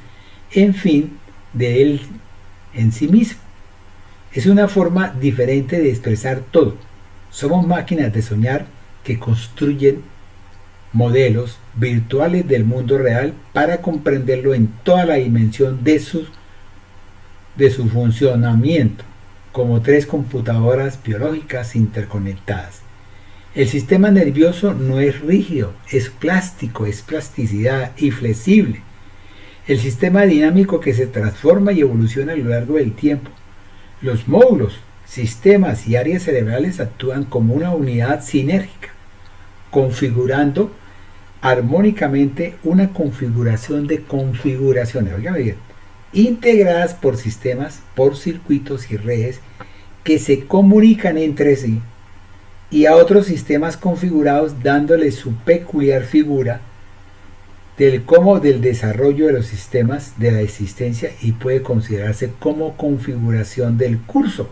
en fin de él en sí mismo. Es una forma diferente de expresar todo. Somos máquinas de soñar que construyen modelos virtuales del mundo real para comprenderlo en toda la dimensión de su funcionamiento, como tres computadoras biológicas interconectadas. El sistema nervioso no es rígido, es plástico, es plasticidad y flexible. El sistema dinámico que se transforma y evoluciona a lo largo del tiempo. Los módulos, sistemas y áreas cerebrales actúan como una unidad sinérgica, configurando armónicamente una configuración de configuraciones, oigan bien, integradas por sistemas, por circuitos y redes que se comunican entre sí y a otros sistemas configurados, dándole su peculiar figura del desarrollo de los sistemas de la existencia, y puede considerarse como configuración del curso,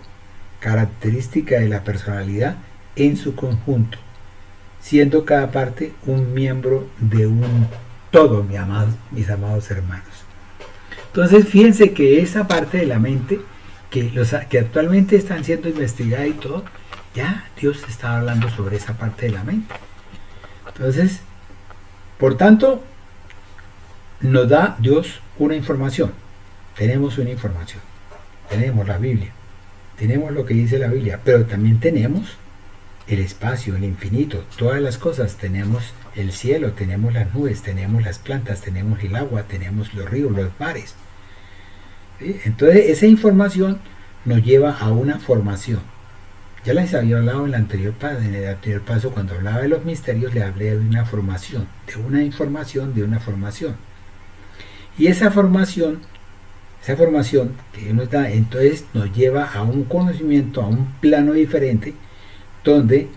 característica de la personalidad en su conjunto, siendo cada parte un miembro de un todo, mis amados hermanos. Entonces fíjense que esa parte de la mente que actualmente están siendo investigada y todo, ya Dios está hablando sobre esa parte de la mente. Entonces, por tanto, nos da Dios una información. Tenemos una información. Tenemos la Biblia. Tenemos lo que dice la Biblia, pero también tenemos el espacio, el infinito, todas las cosas. Tenemos el cielo, tenemos las nubes, tenemos las plantas, tenemos el agua, tenemos los ríos, los mares. ¿Sí? Entonces esa información nos lleva a una formación. Ya les había hablado en el anterior paso, cuando hablaba de los misterios, le hablé de una formación, de una información, de una formación. Y esa formación que nos da, entonces nos lleva a un conocimiento, a un plano diferente, donde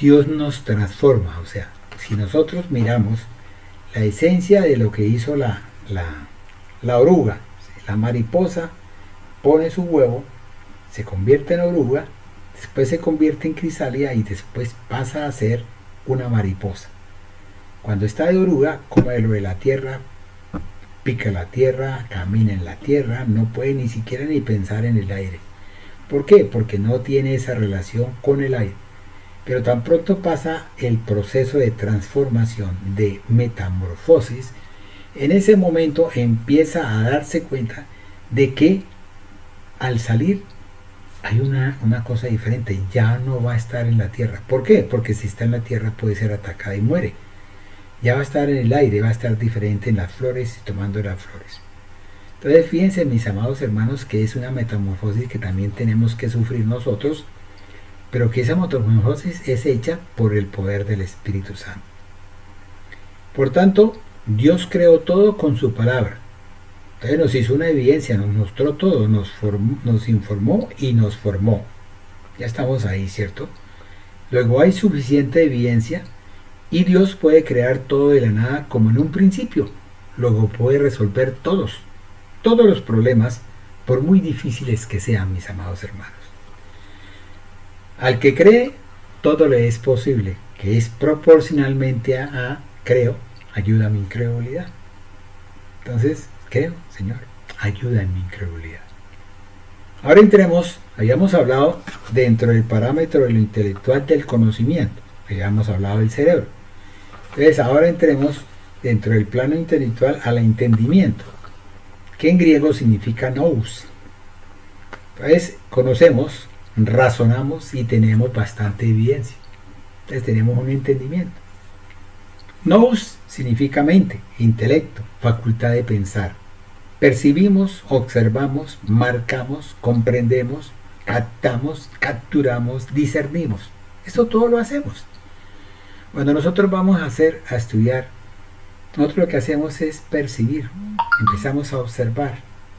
Dios nos transforma. O sea, si nosotros miramos la esencia de lo que hizo la oruga, la mariposa pone su huevo, se convierte en oruga, después se convierte en crisálida y después pasa a ser una mariposa. Cuando está de oruga, come lo de la tierra, pica la tierra, camina en la tierra, no puede ni siquiera ni pensar en el aire. ¿Por qué? Porque no tiene esa relación con el aire. Pero tan pronto pasa el proceso de transformación, de metamorfosis, en ese momento empieza a darse cuenta de que al salir hay una cosa diferente, ya no va a estar en la tierra. ¿Por qué? Porque si está en la tierra puede ser atacada y muere. Ya va a estar en el aire, va a estar diferente en las flores y tomando las flores. Entonces fíjense, mis amados hermanos, que es una metamorfosis que también tenemos que sufrir nosotros, pero que esa metamorfosis es hecha por el poder del Espíritu Santo. Por tanto, Dios creó todo con su palabra. Entonces nos hizo una evidencia, nos mostró todo, nos informó y nos formó. Ya estamos ahí, ¿cierto? Luego hay suficiente evidencia y Dios puede crear todo de la nada como en un principio. Luego puede resolver todos los problemas, por muy difíciles que sean, mis amados hermanos. Al que cree, todo le es posible, que es proporcionalmente a creo, ayuda a mi incredulidad. Entonces, creo, Señor, ayuda en mi incredulidad. Ahora entremos, habíamos hablado dentro del parámetro de lo intelectual del conocimiento, habíamos hablado del cerebro. Entonces, ahora entremos dentro del plano intelectual al entendimiento, que en griego significa nous. Entonces, conocemos, razonamos y tenemos bastante evidencia. Entonces, tenemos un entendimiento. Nous significa mente, intelecto, facultad de pensar. Percibimos, observamos, marcamos, comprendemos, captamos, capturamos, discernimos. Esto todo lo hacemos. Cuando nosotros vamos a estudiar, nosotros lo que hacemos es percibir. Empezamos a observar,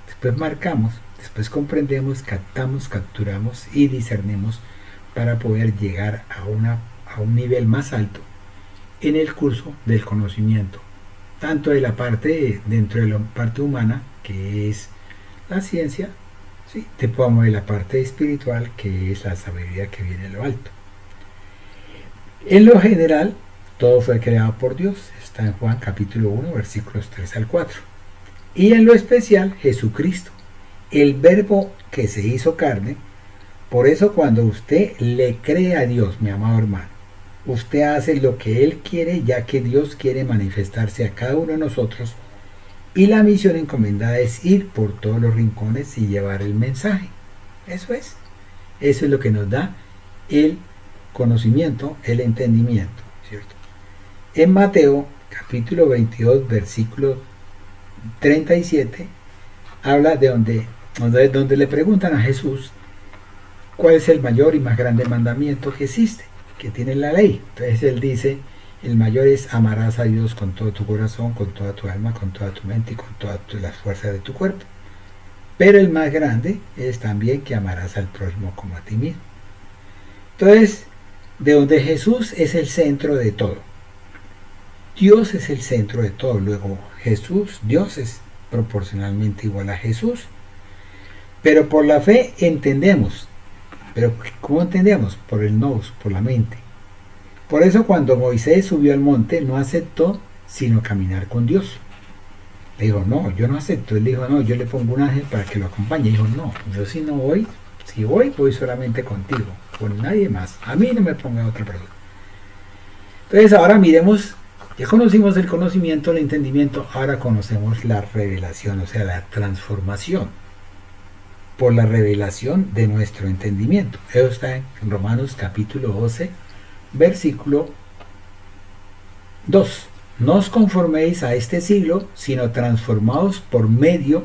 después marcamos, después comprendemos, captamos, capturamos y discernimos para poder llegar a un nivel más alto en el curso del conocimiento, tanto de la parte dentro de la parte humana, que es la ciencia, ¿sí? Como de la parte espiritual, que es la sabiduría que viene de lo alto. En lo general, todo fue creado por Dios. Está en Juan capítulo 1, versículos 3 al 4. y en lo especial Jesucristo, el verbo que se hizo carne. Por eso cuando usted le cree a Dios, mi amado hermano, usted hace lo que Él quiere, ya que Dios quiere manifestarse a cada uno de nosotros, y la misión encomendada es ir por todos los rincones y llevar el mensaje. Eso es lo que nos da el conocimiento, el entendimiento, ¿cierto? En Mateo capítulo 22 versículo 37 habla de donde le preguntan a Jesús cuál es el mayor y más grande mandamiento que existe, que tiene la ley. Entonces él dice, el mayor es amarás a Dios con todo tu corazón, con toda tu alma, con toda tu mente y con todas las fuerzas de tu cuerpo. Pero el más grande es también que amarás al prójimo como a ti mismo. Entonces, de donde Jesús es el centro de todo. Dios es el centro de todo. Luego Dios es proporcionalmente igual a Jesús. Pero por la fe entendemos. Pero ¿cómo entendemos? Por el nous, por la mente. Por eso cuando Moisés subió al monte no aceptó sino caminar con Dios. Le dijo, no, yo no acepto. Él dijo, no, yo le pongo un ángel para que lo acompañe. Dijo, no, yo si no voy, si voy solamente contigo, con nadie más. A mí no me ponga otra persona. Entonces ahora miremos, ya conocimos el conocimiento, el entendimiento, ahora conocemos la revelación, o sea, la transformación por la revelación de nuestro entendimiento. Eso está en Romanos capítulo 12, versículo 2. No os conforméis a este siglo, sino transformaos por medio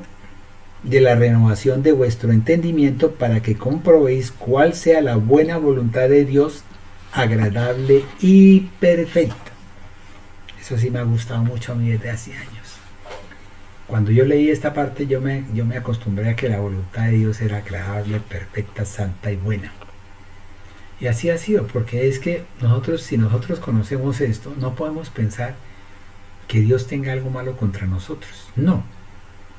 de la renovación de vuestro entendimiento para que comprobéis cuál sea la buena voluntad de Dios, agradable y perfecta. Eso sí me ha gustado mucho a mí desde hace años. Cuando yo leí esta parte yo me acostumbré a que la voluntad de Dios era agradable, perfecta, santa y buena. Y así ha sido, porque es que si nosotros conocemos esto, no podemos pensar que Dios tenga algo malo contra nosotros. No,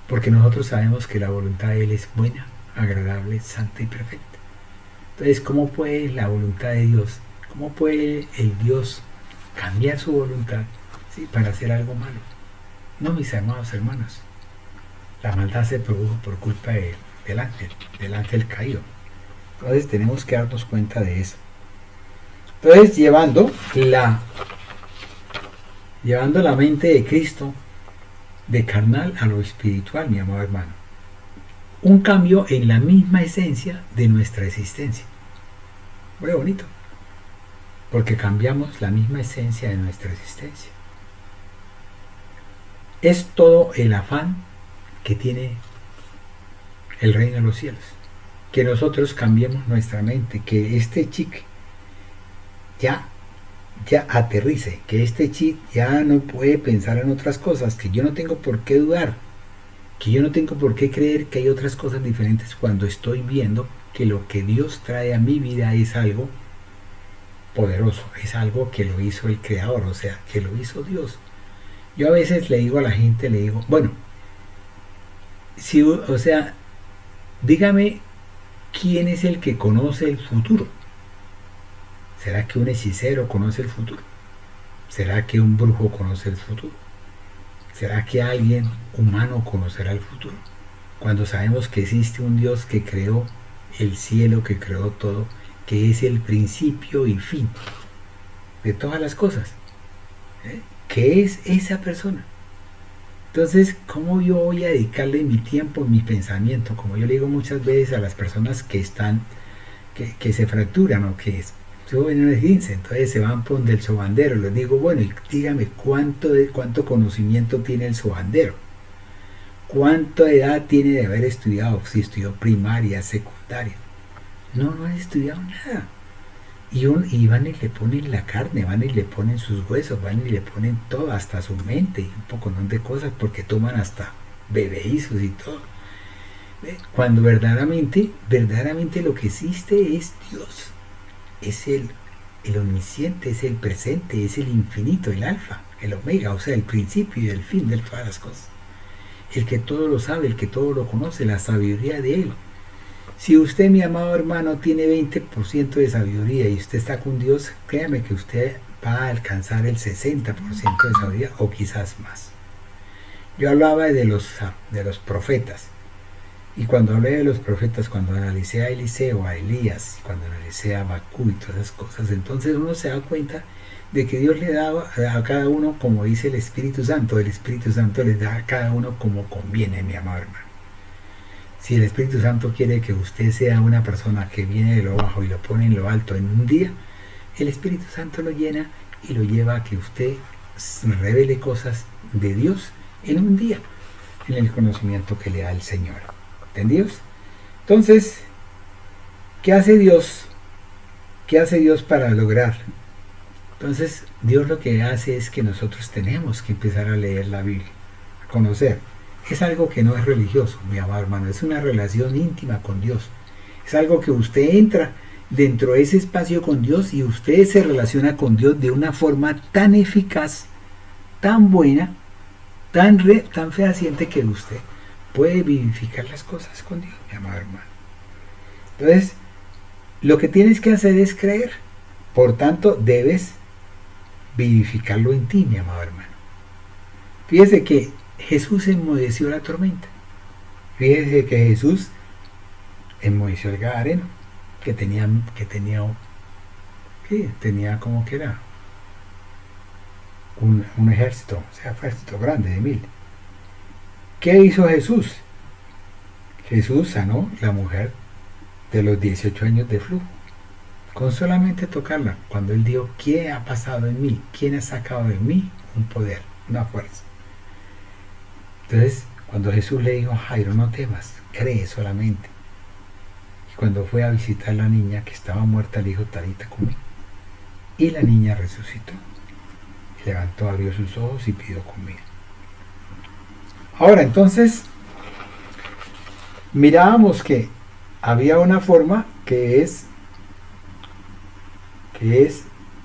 porque nosotros sabemos que la voluntad de Él es buena, agradable, santa y perfecta. Entonces, ¿cómo puede la voluntad de Dios, cómo puede el Dios cambiar su voluntad, ¿sí?, para hacer algo malo? No, mis amados hermanos, la maldad se produjo por culpa del ángel caído. Entonces tenemos que darnos cuenta de eso. Entonces llevando la mente de Cristo de carnal a lo espiritual, mi amado hermano. Un cambio en la misma esencia de nuestra existencia. Muy bonito. Porque cambiamos la misma esencia de nuestra existencia. Es todo el afán que tiene el reino de los cielos. Que nosotros cambiemos nuestra mente, que este chip ya aterrice, que este chip ya no puede pensar en otras cosas, que yo no tengo por qué dudar, que yo no tengo por qué creer que hay otras cosas diferentes cuando estoy viendo que lo que Dios trae a mi vida es algo poderoso, es algo que lo hizo el Creador, o sea, que lo hizo Dios. Yo a veces le digo a la gente, bueno, dígame quién es el que conoce el futuro. ¿Será que un hechicero conoce el futuro? ¿Será que un brujo conoce el futuro? ¿Será que alguien humano conocerá el futuro? Cuando sabemos que existe un Dios que creó el cielo, que creó todo, que es el principio y fin de todas las cosas, que es esa persona. Entonces, ¿cómo yo voy a dedicarle mi tiempo, mi pensamiento? Como yo le digo muchas veces a las personas que se fracturan o que suben un esguince, entonces se van por donde el sobandero. Les digo, bueno, y dígame cuánto conocimiento tiene el sobandero. ¿Cuánta edad tiene de haber estudiado? Si estudió primaria, secundaria. No han estudiado nada. Y van y le ponen la carne, van y le ponen sus huesos, van y le ponen todo, hasta su mente, y un poco de cosas, porque toman hasta bebeizos y todo. Cuando verdaderamente lo que existe es Dios. Es el omnisciente, es el presente, es el infinito, el alfa, el omega, o sea, el principio y el fin de todas las cosas. El que todo lo sabe, el que todo lo conoce, la sabiduría de Él. Si usted, mi amado hermano, tiene 20% de sabiduría y usted está con Dios, créame que usted va a alcanzar el 60% de sabiduría o quizás más. Yo hablaba de los profetas. Y cuando hablé de los profetas, cuando analicé a Eliseo, a Elías, cuando analicé a Bakú y todas esas cosas, entonces uno se da cuenta de que Dios le daba a cada uno, como dice el Espíritu Santo les da a cada uno como conviene, mi amado hermano. Si el Espíritu Santo quiere que usted sea una persona que viene de lo bajo y lo pone en lo alto en un día, el Espíritu Santo lo llena y lo lleva a que usted revele cosas de Dios en un día, en el conocimiento que le da el Señor. ¿Entendidos? Entonces, ¿qué hace Dios? ¿Qué hace Dios para lograr? Entonces, Dios lo que hace es que nosotros tenemos que empezar a leer la Biblia, a conocer. Es algo que no es religioso, mi amado hermano, es una relación íntima con Dios. Es algo que usted entra dentro de ese espacio con Dios y usted se relaciona con Dios de una forma tan eficaz, tan buena, tan fehaciente que usted puede vivificar las cosas con Dios, mi amado hermano. Entonces, lo que tienes que hacer es creer. Por tanto, debes vivificarlo en ti, mi amado hermano. Fíjese que Jesús enmudeció la tormenta. Fíjese que Jesús enmudeció el Gadareno, que tenía como que era un ejército, o sea, ejército grande de 1000. ¿Qué hizo Jesús? Jesús sanó la mujer de los 18 años de flujo. Con solamente tocarla, cuando él dijo, ¿qué ha pasado en mí? ¿Quién ha sacado de mí un poder, una fuerza? Entonces, cuando Jesús le dijo, Jairo, no temas, cree solamente. Y cuando fue a visitar a la niña que estaba muerta, le dijo, Talita cumi. Y la niña resucitó. Y levantó, abrió sus ojos y pidió comida. Ahora, entonces, mirábamos que había una forma que es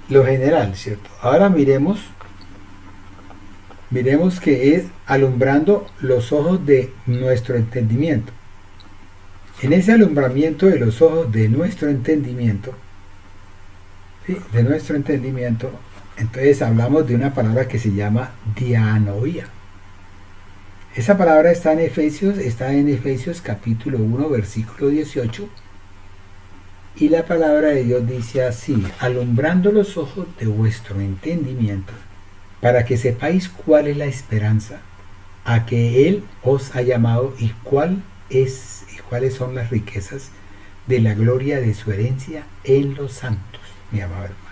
lo general, ¿cierto? Ahora miremos que es alumbrando los ojos de nuestro entendimiento. En ese alumbramiento de los ojos de nuestro entendimiento, ¿sí? De nuestro entendimiento, entonces hablamos de una palabra que se llama dianoía. Esa palabra está en Efesios capítulo 1, versículo 18. Y la palabra de Dios dice así, alumbrando los ojos de vuestro entendimiento, para que sepáis cuál es la esperanza a que Él os ha llamado y cuáles son las riquezas de la gloria de su herencia en los santos, mi amado hermano.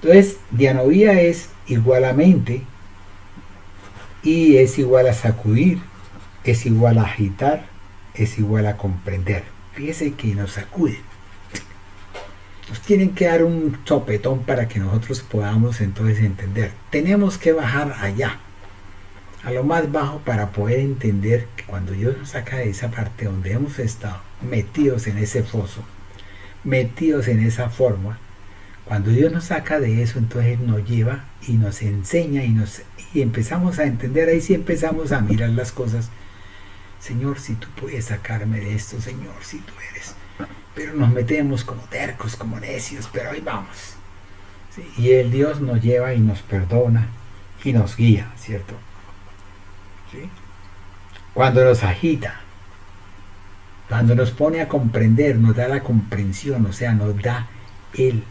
Entonces, dianoía es igual a mente, y es igual a sacudir, es igual a agitar, es igual a comprender. Fíjese que nos sacuden. Nos tienen que dar un sopetón para que nosotros podamos entonces entender. Tenemos que bajar allá, a lo más bajo, para poder entender que cuando Dios nos saca de esa parte donde hemos estado metidos en ese foso, metidos en esa forma, cuando Dios nos saca de eso, entonces nos lleva y nos enseña y empezamos a entender. Ahí sí empezamos a mirar las cosas. Señor, si tú puedes sacarme de esto, Señor, si tú eres. Pero nos metemos como tercos, como necios, pero ahí vamos. ¿Sí? Y el Dios nos lleva y nos perdona y nos guía, ¿cierto? ¿Sí? Cuando nos agita, cuando nos pone a comprender, nos da la comprensión, o sea, nos da el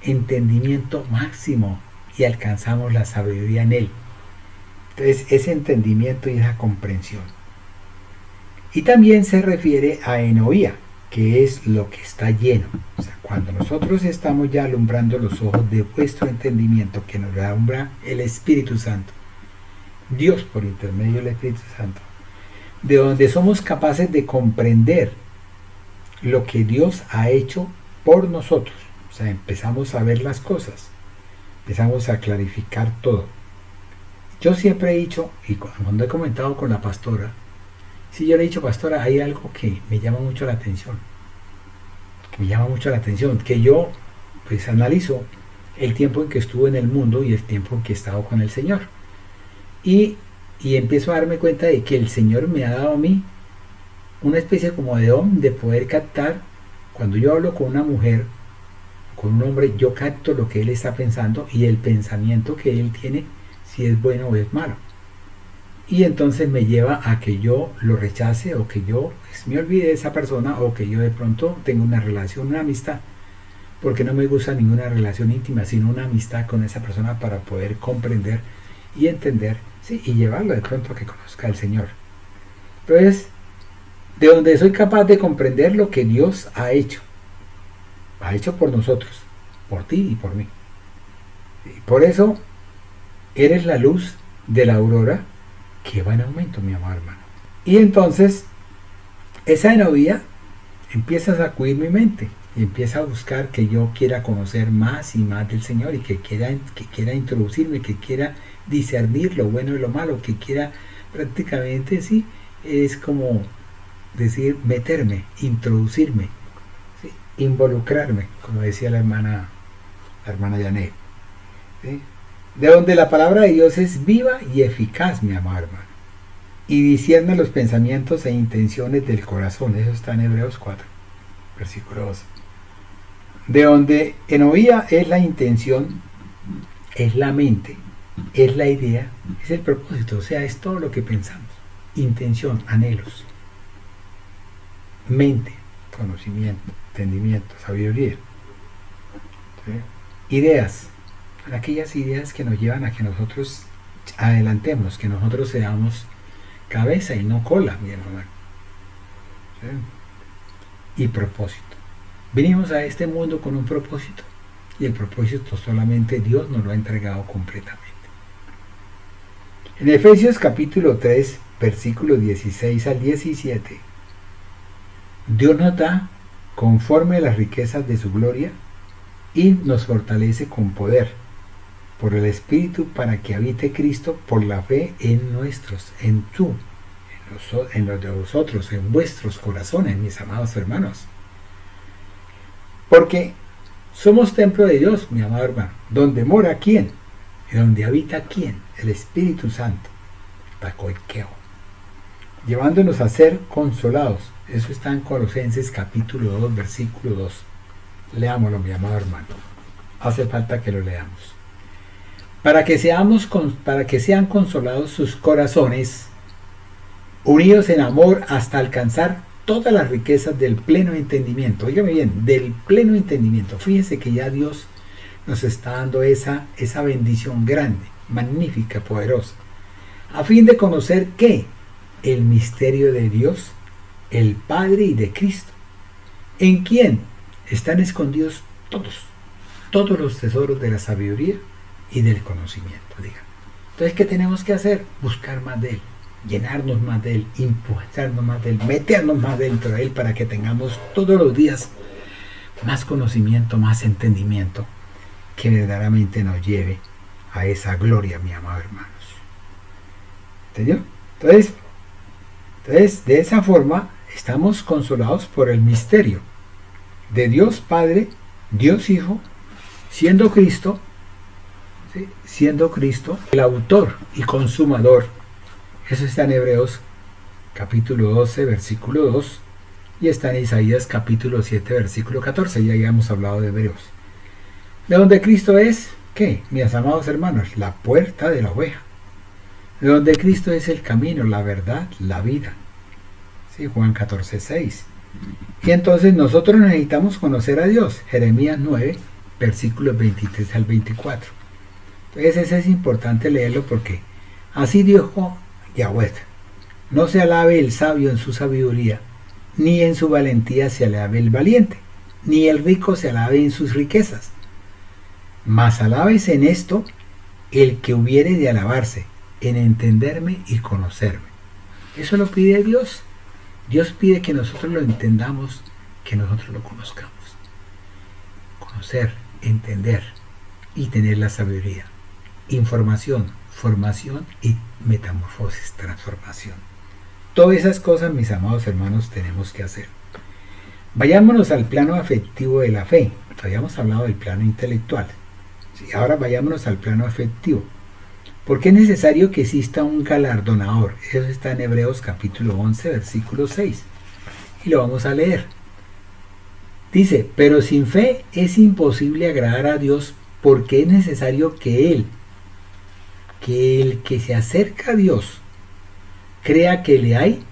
entendimiento máximo y alcanzamos la sabiduría en Él. Entonces, ese entendimiento y esa comprensión. Y también se refiere a enoía, que es lo que está lleno. O sea, cuando nosotros estamos ya alumbrando los ojos de vuestro entendimiento, que nos alumbra el Espíritu Santo, Dios por intermedio del Espíritu Santo, de donde somos capaces de comprender lo que Dios ha hecho por nosotros. O sea, empezamos a ver las cosas, empezamos a clarificar todo. Yo siempre he dicho, y cuando he comentado con la pastora, sí, yo le he dicho, pastora, hay algo que me llama mucho la atención, que yo pues analizo el tiempo en que estuve en el mundo y el tiempo en que he estado con el Señor. Y empiezo a darme cuenta de que el Señor me ha dado a mí una especie como de don de poder captar, cuando yo hablo con una mujer, con un hombre, yo capto lo que él está pensando y el pensamiento que él tiene, si es bueno o es malo. y entonces me lleva a que yo lo rechace o que yo me olvide de esa persona o que yo de pronto tenga una relación, una amistad, porque no me gusta ninguna relación íntima, sino una amistad con esa persona para poder comprender y entender, ¿sí? Y llevarlo de pronto a que conozca al Señor. Entonces, de donde soy capaz de comprender lo que Dios ha hecho por nosotros, por ti y por mí. Y por eso eres la luz de la aurora que va en aumento, mi amado hermano. Y entonces, esa novia empieza a sacudir mi mente y empieza a buscar que yo quiera conocer más y más del Señor y que quiera introducirme, que quiera discernir lo bueno y lo malo, que quiera prácticamente, sí, es como decir, meterme, introducirme, ¿sí? Involucrarme, como decía la hermana Janet, ¿sí? De donde la palabra de Dios es viva y eficaz, mi amado hermano, y discierne los pensamientos e intenciones del corazón. Eso está en Hebreos 4, versículo 12. De donde en oía es la intención, es la mente, es la idea, es el propósito, o sea, es todo lo que pensamos. Intención, anhelos, mente, conocimiento, entendimiento, sabiduría, ¿sí? Ideas, aquellas ideas que nos llevan a que nosotros adelantemos, que nosotros seamos cabeza y no cola, mi hermano, ¿sí? Y propósito. Venimos a este mundo con un propósito, y el propósito solamente Dios nos lo ha entregado completamente. En Efesios capítulo 3, versículos 16 al 17, Dios nos da conforme a las riquezas de su gloria y nos fortalece con poder por el Espíritu para que habite Cristo por la fe en nuestros, en los de vosotros, en vuestros corazones, mis amados hermanos. Porque somos templo de Dios, mi amado hermano, donde mora ¿quién? Y donde habita ¿quién? El Espíritu Santo, Tacoiqueo, llevándonos a ser consolados. Eso está en Colosenses capítulo 2, versículo 2. Leámoslo, mi amado hermano. Hace falta que lo leamos. Para que sean consolados sus corazones, unidos en amor hasta alcanzar todas las riquezas del pleno entendimiento. Óigame bien, del pleno entendimiento. Fíjense que ya Dios nos está dando esa bendición grande, magnífica, poderosa, a fin de conocer ¿qué? El misterio de Dios, el Padre y de Cristo, en quien están escondidos todos los tesoros de la sabiduría y del conocimiento, digan. Entonces, ¿qué tenemos que hacer? Buscar más de Él, llenarnos más de Él, impulsarnos más de Él, meternos más dentro de Él para que tengamos todos los días más conocimiento, más entendimiento, que verdaderamente nos lleve a esa gloria, mi amado hermanos. ¿Entendió? Entonces, de esa forma, estamos consolados por el misterio de Dios Padre, Dios Hijo, siendo Cristo, ¿sí? Siendo Cristo el autor y consumador. Eso está en Hebreos capítulo 12, versículo 2, y está en Isaías capítulo 7, versículo 14. Ya habíamos hablado de Hebreos. De donde Cristo es, ¿qué? Mis amados hermanos, la puerta de la oveja. De donde Cristo es el camino, la verdad, la vida. ¿Sí? Juan 14, 6. Y entonces nosotros necesitamos conocer a Dios. Jeremías 9, versículos 23 al 24. Entonces ese es importante leerlo porque así dijo Yahweh: no se alabe el sabio en su sabiduría, ni en su valentía se alabe el valiente, ni el rico se alabe en sus riquezas. Mas alabes en esto el que hubiere de alabarse, en entenderme y conocerme. Eso lo pide Dios. Dios pide que nosotros lo entendamos, que nosotros lo conozcamos. Conocer, entender y tener la sabiduría. Información, formación y metamorfosis, transformación. Todas esas cosas, mis amados hermanos, tenemos que hacer. Vayámonos al plano afectivo de la fe. Habíamos hablado del plano intelectual. Sí, ahora vayámonos al plano afectivo. Porque es necesario que exista un galardonador. Eso está en Hebreos capítulo 11, versículo 6. Y lo vamos a leer. Dice: pero sin fe es imposible agradar a Dios, porque es necesario que el que se acerca a Dios crea que le hay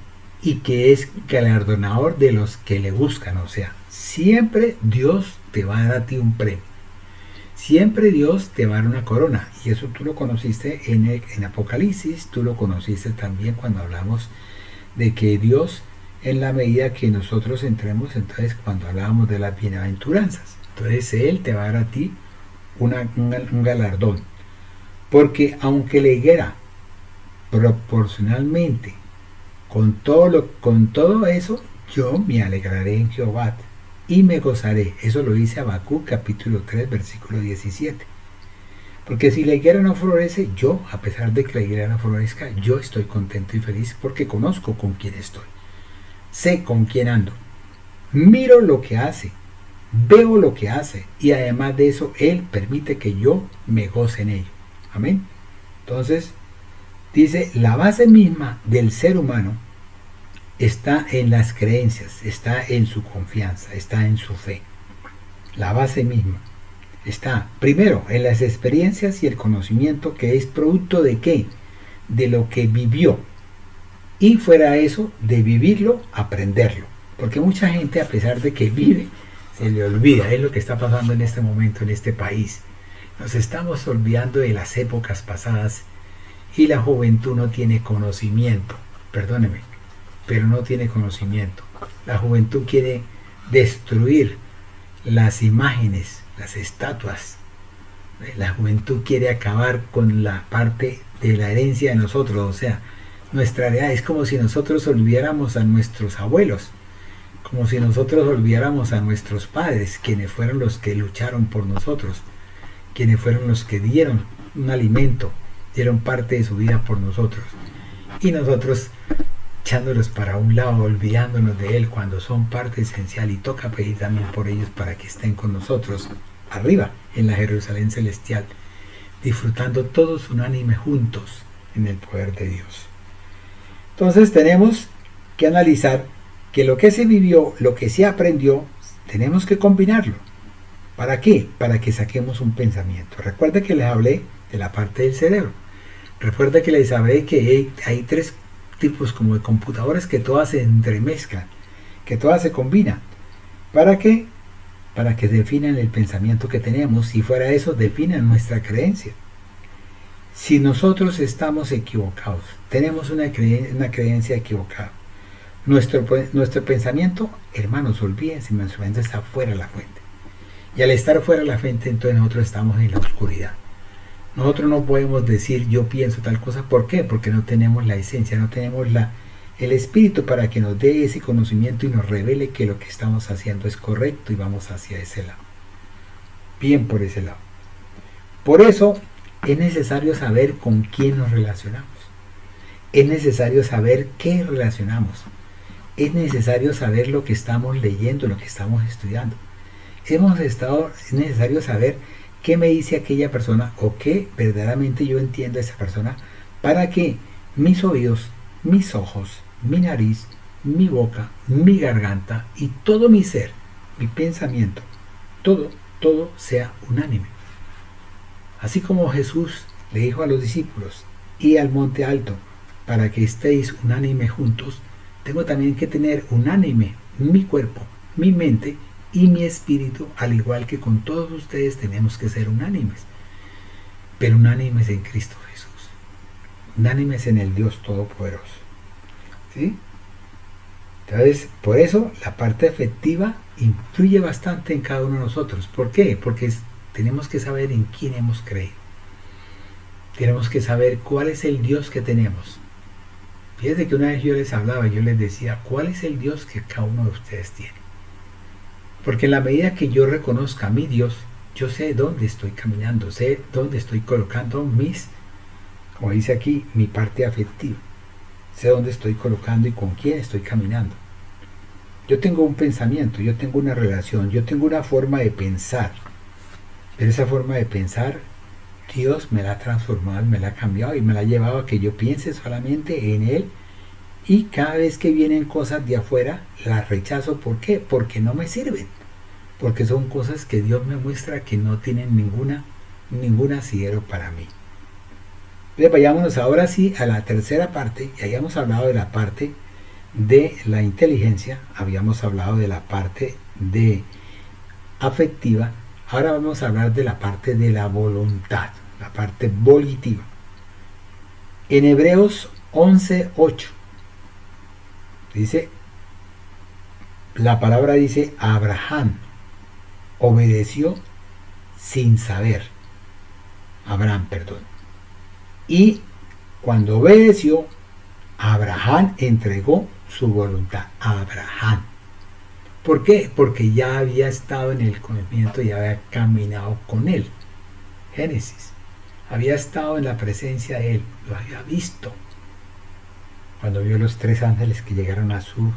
y que es galardonador de los que le buscan. O sea, siempre Dios te va a dar a ti un premio. Siempre Dios te va a dar una corona. Y eso tú lo conociste en Apocalipsis, tú lo conociste también cuando hablamos de que Dios, en la medida que nosotros entremos, entonces cuando hablábamos de las bienaventuranzas, entonces Él te va a dar a ti un galardón. Porque aunque le higuera proporcionalmente con todo eso, yo me alegraré en Jehová y me gozaré. Eso lo dice Habacuc capítulo 3 versículo 17. Porque si la higuera no florece, yo, a pesar de que la higuera no florezca, yo estoy contento y feliz porque conozco con quién estoy. Sé con quién ando. Miro lo que hace. Veo lo que hace. Y además de eso, Él permite que yo me goce en ello. Amén. Entonces, dice, la base misma del ser humano está en las creencias, está en su confianza, está en su fe. La base misma está, primero, en las experiencias y el conocimiento que es producto de qué? De lo que vivió. Y fuera eso, de vivirlo, aprenderlo. Porque mucha gente, a pesar de que vive, se le olvida. Es lo que está pasando en este momento en este país. Nos estamos olvidando de las épocas pasadas y la juventud no tiene conocimiento. Perdóneme, pero no tiene conocimiento. La juventud quiere destruir las imágenes, las estatuas. La juventud quiere acabar con la parte de la herencia de nosotros. O sea, nuestra heredad es como si nosotros olvidáramos a nuestros abuelos, como si nosotros olvidáramos a nuestros padres, quienes fueron los que lucharon por nosotros, quienes fueron los que dieron un alimento, dieron parte de su vida por nosotros. Y nosotros echándolos para un lado, olvidándonos de Él cuando son parte esencial, y toca pedir también por ellos para que estén con nosotros arriba en la Jerusalén celestial, disfrutando todos unánime juntos en el poder de Dios. Entonces tenemos que analizar que lo que se vivió, lo que se aprendió, tenemos que combinarlo. ¿Para qué? Para que saquemos un pensamiento. Recuerda que les hablé de la parte del cerebro. Recuerda que les hablé que hay tres tipos como de computadoras que todas se entremezclan, que todas se combinan. ¿Para qué? Para que definan el pensamiento que tenemos. Si fuera eso, definan nuestra creencia. Si nosotros estamos equivocados, tenemos una creencia equivocada, nuestro pensamiento, hermanos, olvídense, nuestro mente está fuera de la fuente. Y al estar fuera de la fuente, entonces nosotros estamos en la oscuridad. Nosotros no podemos decir yo pienso tal cosa. ¿Por qué? Porque no tenemos la esencia, no tenemos el espíritu para que nos dé ese conocimiento y nos revele que lo que estamos haciendo es correcto y vamos hacia ese lado. Bien por ese lado. Por eso es necesario saber con quién nos relacionamos. Es necesario saber qué relacionamos. Es necesario saber lo que estamos leyendo, lo que estamos estudiando. Es necesario saber qué me dice aquella persona o qué verdaderamente yo entiendo a esa persona para que mis oídos, mis ojos, mi nariz, mi boca, mi garganta y todo mi ser, mi pensamiento, todo sea unánime. Así como Jesús le dijo a los discípulos, y al monte alto para que estéis unánime juntos, tengo también que tener unánime mi cuerpo, mi mente y mi espíritu, al igual que con todos ustedes tenemos que ser unánimes, pero unánimes en Cristo Jesús, unánimes en el Dios Todopoderoso. ¿Sí? Entonces, por eso la parte afectiva influye bastante en cada uno de nosotros. ¿Por qué? Porque tenemos que saber en quién hemos creído. Tenemos que saber cuál es el Dios que tenemos. Fíjense que una vez yo les hablaba, yo les decía, ¿cuál es el Dios que cada uno de ustedes tiene? Porque en la medida que yo reconozca a mi Dios, yo sé dónde estoy caminando, sé dónde estoy colocando como dice aquí, mi parte afectiva. Sé dónde estoy colocando y con quién estoy caminando. Yo tengo un pensamiento, yo tengo una relación, yo tengo una forma de pensar. Pero esa forma de pensar, Dios me la ha transformado, me la ha cambiado y me la ha llevado a que yo piense solamente en Él. Y cada vez que vienen cosas de afuera, las rechazo. ¿Por qué? Porque no me sirven. Porque son cosas que Dios me muestra que no tienen ningún asidero para mí. Entonces vayámonos ahora sí a la tercera parte. Ya habíamos hablado de la parte de la inteligencia, habíamos hablado de la parte de afectiva, ahora vamos a hablar de la parte de la voluntad, la parte volitiva. En Hebreos 11:8 dice, la palabra dice, Abraham obedeció sin saber. Abraham, perdón. Y cuando obedeció, Abraham entregó su voluntad a Abraham. ¿Por qué? Porque ya había estado en el conocimiento y había caminado con él. Génesis. Había estado en la presencia de él, lo había visto. Cuando vio los 3 ángeles que llegaron a su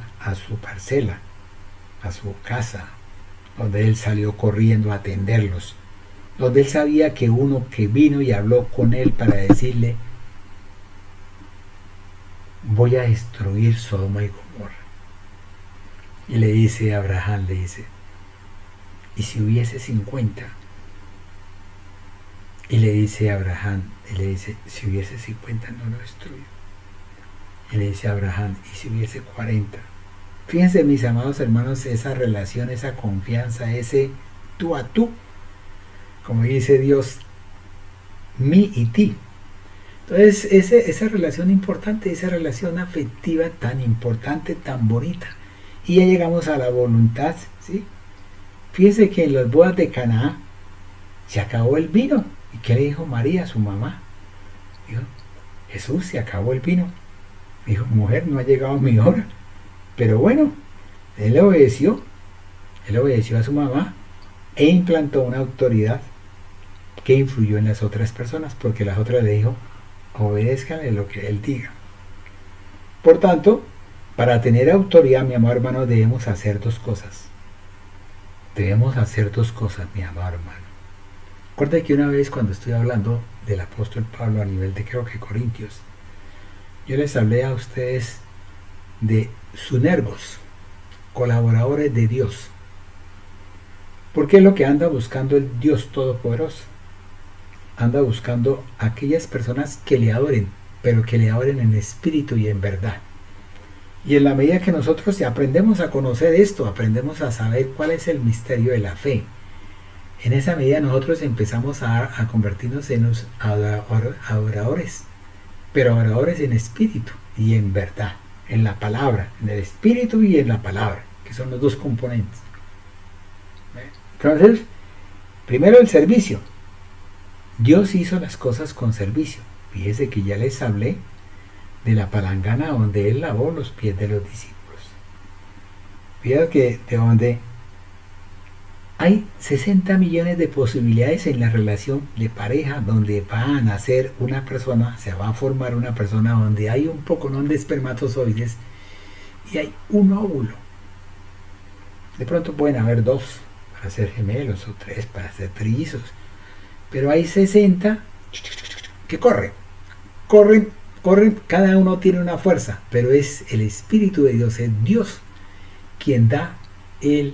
parcela, a su casa, donde él salió corriendo a atenderlos, donde él sabía que uno que vino y habló con él para decirle, voy a destruir Sodoma y Gomorra. Y le dice a Abraham, le dice, ¿y si hubiese 50? Y le dice a Abraham, y le dice, si hubiese 50 no lo destruyo. Y le dice a Abraham, ¿y si hubiese 40? Fíjense, mis amados hermanos, esa relación, esa confianza, ese tú a tú, como dice Dios, mí y ti. Entonces, esa relación importante, esa relación afectiva tan importante, tan bonita. Y ya llegamos a la voluntad, ¿sí? Fíjense que en las bodas de Caná se acabó el vino. ¿Y qué le dijo María, su mamá? Dijo, Jesús, se acabó el vino. Dijo, mujer, no ha llegado mi hora. Pero bueno, él obedeció a su mamá e implantó una autoridad que influyó en las otras personas, porque las otras le dijo, obedézcanle lo que él diga. Por tanto, para tener autoridad, mi amado hermano, debemos hacer 2 cosas. Debemos hacer 2 cosas, mi amado hermano. Recuerda que una vez cuando estoy hablando del apóstol Pablo a nivel de, creo que Corintios, yo les hablé a ustedes de sunergos, colaboradores de Dios. Porque es lo que anda buscando el Dios Todopoderoso. Anda buscando aquellas personas que le adoren, pero que le adoren en espíritu y en verdad. Y en la medida que nosotros aprendemos a conocer esto, aprendemos a saber cuál es el misterio de la fe, en esa medida nosotros empezamos a convertirnos en los adoradores, pero adoradores en espíritu y en verdad, en la palabra, en el espíritu y en la palabra, que son los 2 componentes. Entonces, primero el servicio. Dios hizo las cosas con servicio. Fíjese que ya les hablé de la palangana donde él lavó los pies de los discípulos. Fíjate que de donde hay 60 millones de posibilidades en la relación de pareja, donde va a nacer una persona, se va a formar una persona donde hay un poconón de espermatozoides y hay un óvulo. De pronto pueden haber 2 para ser gemelos o 3 para ser trillizos, pero hay 60 que corren, cada uno tiene una fuerza, pero es el Espíritu de Dios, es Dios quien da el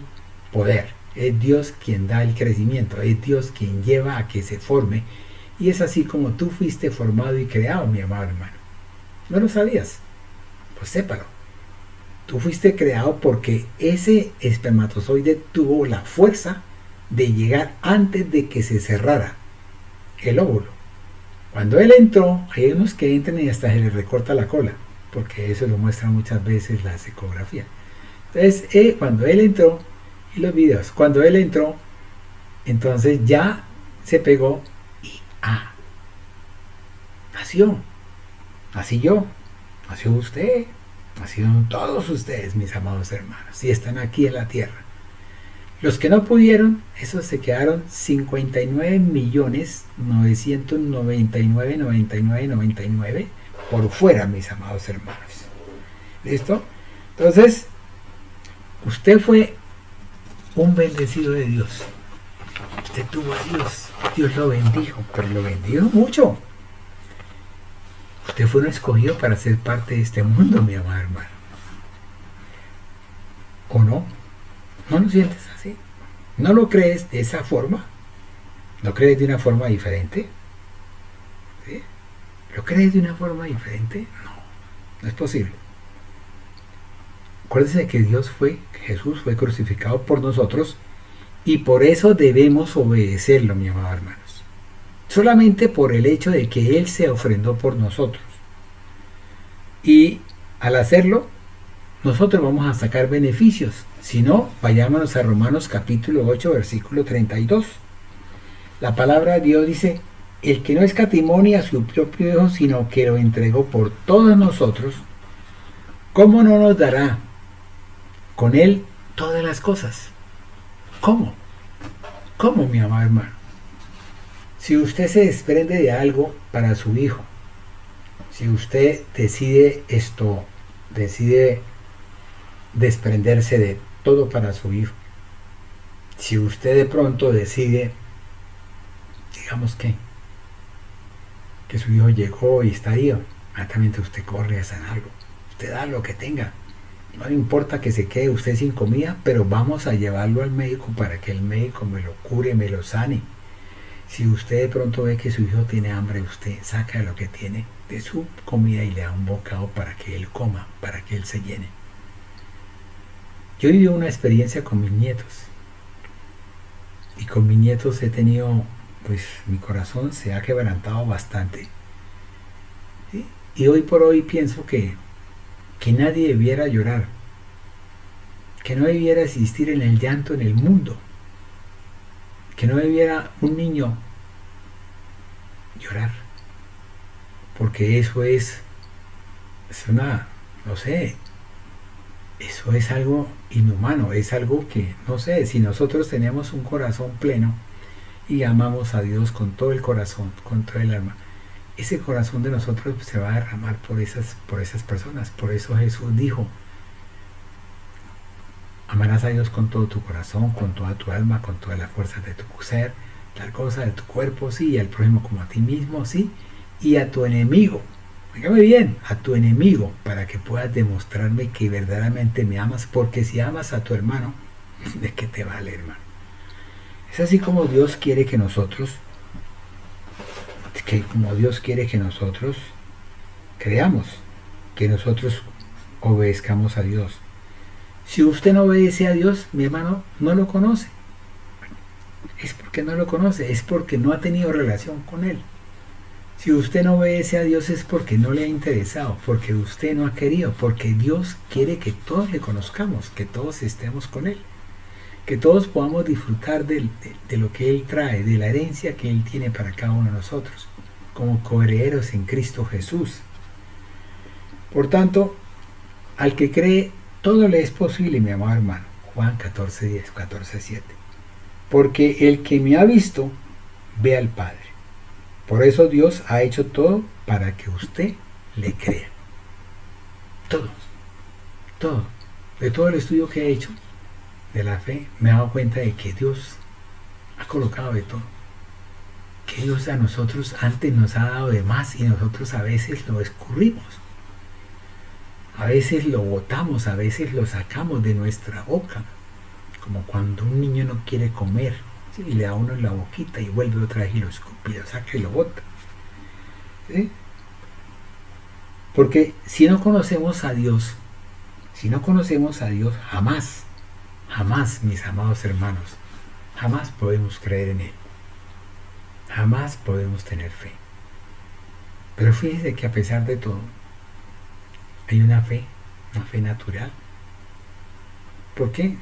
poder, es Dios quien da el crecimiento, es Dios quien lleva a que se forme, y es así como tú fuiste formado y creado, mi amado hermano. ¿No lo sabías? Pues sépalo. Tú fuiste creado porque ese espermatozoide tuvo la fuerza de llegar antes de que se cerrara el óvulo. Cuando él entró, hay unos que entran y hasta se les recorta la cola, porque eso lo muestra muchas veces la ecografía. Entonces, cuando él entró, y los videos, cuando él entró, entonces ya se pegó y nació. Nací yo, nació usted, nacieron todos ustedes, mis amados hermanos, y están aquí en la tierra. Los que no pudieron, esos se quedaron 59.999.9999 por fuera, mis amados hermanos. ¿Listo? Entonces, usted fue un bendecido de Dios. Usted tuvo a Dios. Dios lo bendijo, pero lo bendijo mucho. Usted fue un escogido para ser parte de este mundo, mi amado hermano. ¿O no? ¿No lo sientes así? ¿No lo crees de esa forma? ¿No crees de una forma diferente? ¿Sí? ¿Lo crees de una forma diferente? No, no es posible. Acuérdense que Jesús fue crucificado por nosotros y por eso debemos obedecerlo, mi amado hermanos. Solamente por el hecho de que Él se ofrendó por nosotros. Y al hacerlo, nosotros vamos a sacar beneficios. Si no, vayámonos a Romanos capítulo 8, versículo 32. La palabra de Dios dice: el que no escatimó a su propio Hijo, sino que lo entregó por todos nosotros, ¿cómo no nos dará con Él todas las cosas? ¿Cómo? ¿Cómo, mi amado hermano? Si usted se desprende de algo para su hijo, si usted decide desprenderse de todo para su hijo, si usted de pronto decide, digamos que su hijo llegó y está ahí, inmediatamente usted corre a sanarlo, usted da lo que tenga, no le importa que se quede usted sin comida, pero vamos a llevarlo al médico para que el médico me lo cure, me lo sane. Si usted de pronto ve que su hijo tiene hambre, usted saca lo que tiene de su comida y le da un bocado para que él coma, para que él se llene. Yo viví una experiencia con mis nietos. Y con mis nietos he tenido, pues mi corazón se ha quebrantado bastante. ¿Sí? Y hoy por hoy pienso que nadie debiera llorar, que no debiera existir en el llanto en el mundo, que no debiera un niño llorar, porque eso es una, no sé, eso es algo inhumano, es algo que, no sé, si nosotros tenemos un corazón pleno y amamos a Dios con todo el corazón, con todo el alma, ese corazón de nosotros se va a derramar por esas personas. Por eso Jesús dijo: amarás a Dios con todo tu corazón, con toda tu alma, con todas las fuerzas de tu ser, tal cosa de tu cuerpo, sí, y al prójimo como a ti mismo, sí, y a tu enemigo, dígame bien, a tu enemigo, para que puedas demostrarme que verdaderamente me amas, porque si amas a tu hermano, ¿de qué te vale, hermano? Es así como Dios quiere que nosotros creamos, que nosotros obedezcamos a Dios. Si usted no obedece a Dios, mi hermano, no lo conoce. Es porque no lo conoce, es porque no ha tenido relación con Él. Si usted no obedece a Dios es porque no le ha interesado, porque usted no ha querido, porque Dios quiere que todos le conozcamos, que todos estemos con Él, que todos podamos disfrutar de lo que Él trae, de la herencia que Él tiene para cada uno de nosotros, como coherederos en Cristo Jesús. Por tanto, al que cree, todo le es posible, mi amado hermano. Juan 14:10, 14:7. Porque el que me ha visto, ve al Padre. Por eso Dios ha hecho todo para que usted le crea. Todo. De todo el estudio que he hecho de la fe, me he dado cuenta de que Dios ha colocado de todo. Que Dios a nosotros antes nos ha dado de más y nosotros a veces lo escurrimos. A veces lo botamos, a veces lo sacamos de nuestra boca. Como cuando un niño no quiere comer, ¿sí? Y le da uno en la boquita y vuelve otra vez y lo escupe, lo saca y lo bota. ¿Sí? Porque si no conocemos a Dios, jamás, mis amados hermanos, jamás podemos creer en Él. Jamás podemos tener fe. Pero fíjense que a pesar de todo, hay una fe natural. ¿Por qué?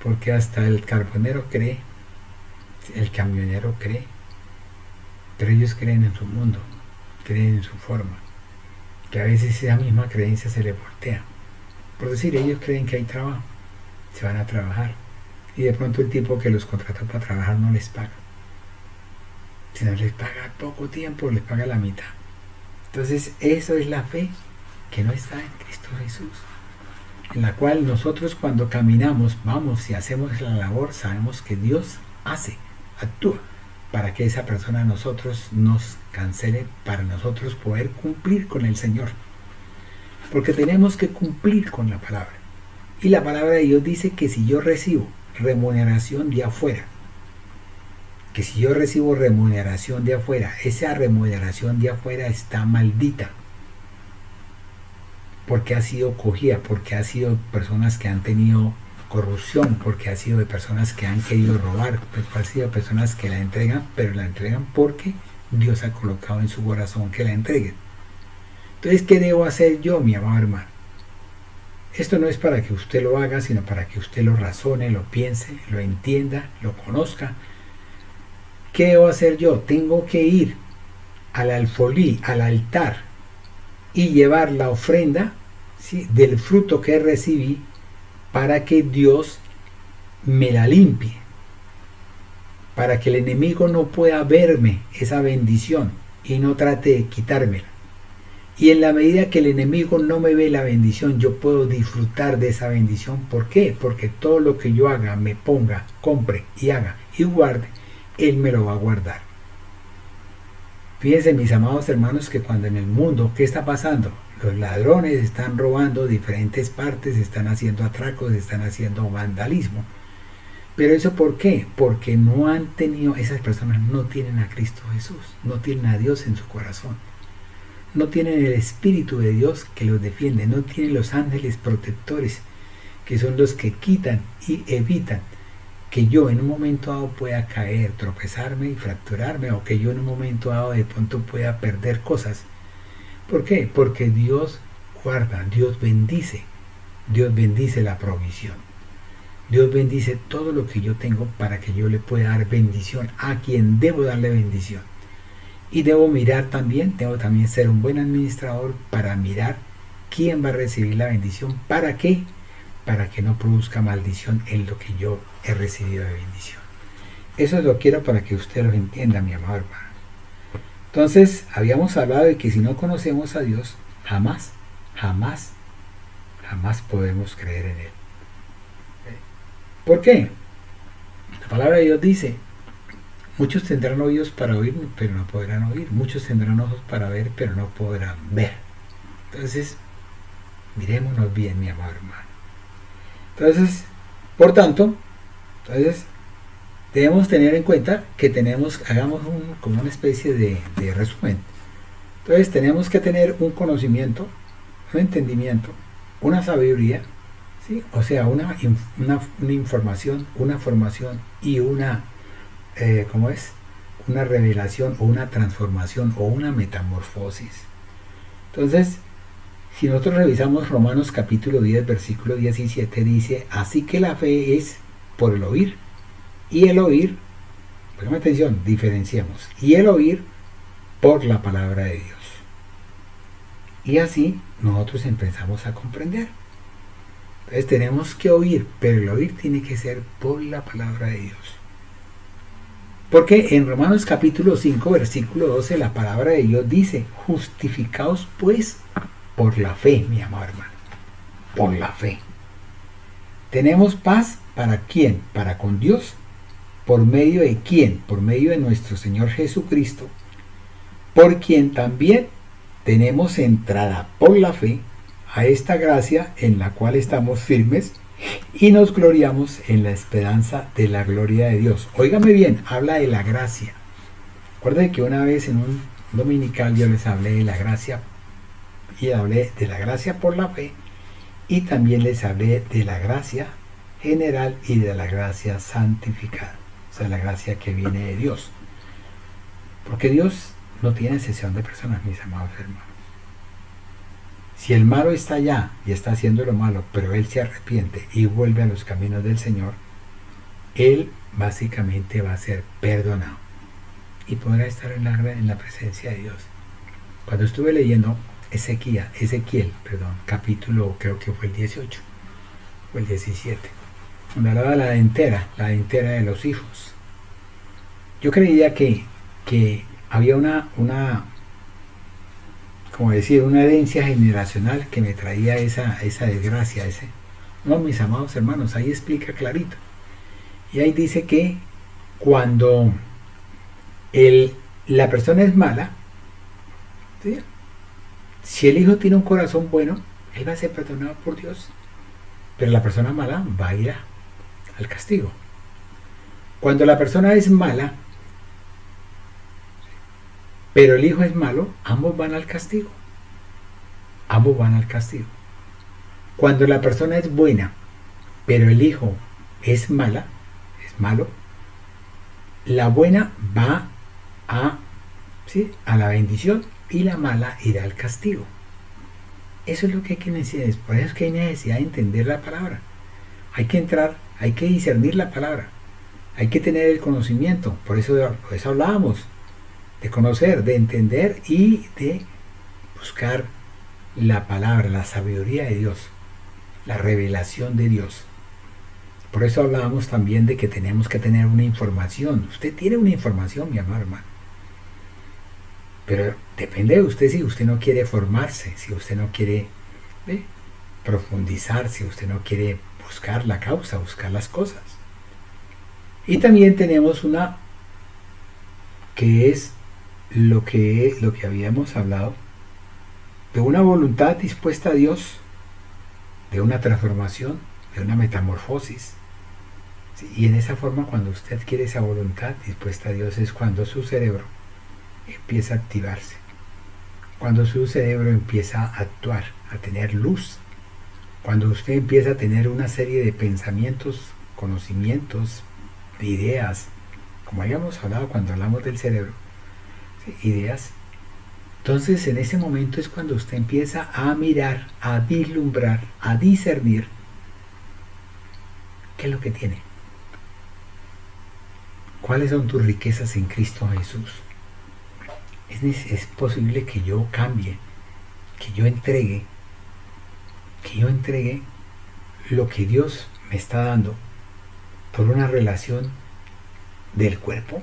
Porque hasta el carbonero cree, el camionero cree, pero ellos creen en su mundo, creen en su forma, que a veces esa misma creencia se le voltea. Por decir, ellos creen que hay trabajo, se van a trabajar, y de pronto el tipo que los contrató para trabajar no les paga. Si no les paga poco tiempo, les paga la mitad. Entonces, eso es la fe que no está en Cristo Jesús, en la cual nosotros cuando caminamos, vamos y hacemos la labor, sabemos que Dios actúa para que esa persona a nosotros nos cancele, para nosotros poder cumplir con el Señor, porque tenemos que cumplir con la palabra, y la palabra de Dios dice que si yo recibo remuneración de afuera, que si yo recibo remuneración de afuera, esa remuneración de afuera está maldita, porque ha sido cogida, porque ha sido personas que han tenido corrupción, porque ha sido de personas que han querido robar, pues ha sido de personas que la entregan, pero la entregan porque Dios ha colocado en su corazón que la entreguen. Entonces, ¿qué debo hacer yo, mi amado hermano? Esto no es para que usted lo haga, sino para que usted lo razone, lo piense, lo entienda, lo conozca. ¿Qué debo hacer yo? Tengo que ir al alfolí, al altar, y llevar la ofrenda, ¿sí?, del fruto que recibí, para que Dios me la limpie, para que el enemigo no pueda verme esa bendición y no trate de quitármela. Y en la medida que el enemigo no me ve la bendición, yo puedo disfrutar de esa bendición. ¿Por qué? Porque todo lo que yo haga, me ponga, compre y haga y guarde, Él me lo va a guardar. Fíjense, mis amados hermanos, que cuando en el mundo, ¿qué está pasando? Los ladrones están robando diferentes partes, están haciendo atracos, están haciendo vandalismo. ¿Pero eso por qué? Porque no han tenido, esas personas no tienen a Cristo Jesús, no tienen a Dios en su corazón. No tienen el Espíritu de Dios que los defiende, no tienen los ángeles protectores, que son los que quitan y evitan que yo en un momento dado pueda caer, tropezarme y fracturarme, o que yo en un momento dado de pronto pueda perder cosas. ¿Por qué? Porque Dios guarda, Dios bendice la provisión. Dios bendice todo lo que yo tengo para que yo le pueda dar bendición a quien debo darle bendición. Y debo también ser un buen administrador para mirar quién va a recibir la bendición. ¿Para qué? Para que no produzca maldición en lo que yo he recibido de bendición. Eso lo quiero para que usted lo entienda, mi amado hermano. Entonces, habíamos hablado de que si no conocemos a Dios, jamás podemos creer en Él. ¿Por qué? La palabra de Dios dice: muchos tendrán oídos para oír, pero no podrán oír. Muchos tendrán ojos para ver, pero no podrán ver. Entonces, mirémonos bien, mi amado hermano. Entonces, por tanto, debemos tener en cuenta que hagamos como una especie de resumen. Entonces, tenemos que tener un conocimiento, un entendimiento, una sabiduría, ¿sí? O sea, una información, una formación y una revelación o una transformación o una metamorfosis. Entonces, si nosotros revisamos Romanos capítulo 10, versículo 17, dice: así que la fe es por el oír, y el oír, pongan atención, diferenciamos, y el oír por la palabra de Dios. Y así nosotros empezamos a comprender. Entonces tenemos que oír, pero el oír tiene que ser por la palabra de Dios. Porque en Romanos capítulo 5, versículo 12, la palabra de Dios dice: justificaos pues por la fe, mi amado hermano, por la fe. Tenemos paz, ¿para quién? Para con Dios. ¿Por medio de quién? Por medio de nuestro Señor Jesucristo, por quien también tenemos entrada por la fe a esta gracia en la cual estamos firmes y nos gloriamos en la esperanza de la gloria de Dios. Óigame bien, habla de la gracia. Recuerden que una vez en un dominical yo les hablé de la gracia, y hablé de la gracia por la fe, y también les hablé de la gracia general y de la gracia santificada, o sea, la gracia que viene de Dios. Porque Dios no tiene excepción de personas, mis amados hermanos. Si el malo está allá y está haciendo lo malo, pero él se arrepiente y vuelve a los caminos del Señor, él básicamente va a ser perdonado y podrá estar en la presencia de Dios. Cuando estuve leyendo Ezequiel, capítulo, creo que fue el 18 o el 17, donde hablaba de la dentera de los hijos, yo creía que había una herencia generacional que me traía esa desgracia. No, mis amados hermanos, ahí explica clarito. Y ahí dice que cuando la persona es mala, ¿sí?, si el hijo tiene un corazón bueno, él va a ser perdonado por Dios. Pero la persona mala va a ir al castigo. Cuando la persona es mala pero el hijo es malo, ambos van al castigo. Ambos van al castigo. Cuando la persona es buena, pero el hijo es mala, es malo, la buena va ¿sí?, a la bendición y la mala irá al castigo. Eso es lo que hay que necesitar. Por eso es que hay necesidad de entender la palabra. Hay que entrar, hay que discernir la palabra. Hay que tener el conocimiento. Por eso hablábamos de conocer, de entender y de buscar la palabra, la sabiduría de Dios, la revelación de Dios. Por eso hablábamos también de que tenemos que tener una información. Usted tiene una información, mi amado hermano. Pero depende de usted si usted no quiere formarse, si usted no quiere profundizar, si usted no quiere buscar la causa, buscar las cosas. Y también tenemos una que es lo que habíamos hablado, de una voluntad dispuesta a Dios, de una transformación, de una metamorfosis. ¿Sí? Y en esa forma, cuando usted quiere esa voluntad dispuesta a Dios, es cuando su cerebro empieza a activarse, cuando su cerebro empieza a actuar, a tener luz, cuando usted empieza a tener una serie de pensamientos, conocimientos, de ideas, como habíamos hablado cuando hablamos del cerebro, ¿sí?, ideas. Entonces en ese momento es cuando usted empieza a mirar, a vislumbrar, a discernir qué es lo que tiene, cuáles son tus riquezas en Cristo Jesús. Es posible que yo cambie, que yo entregue lo que Dios me está dando por una relación del cuerpo,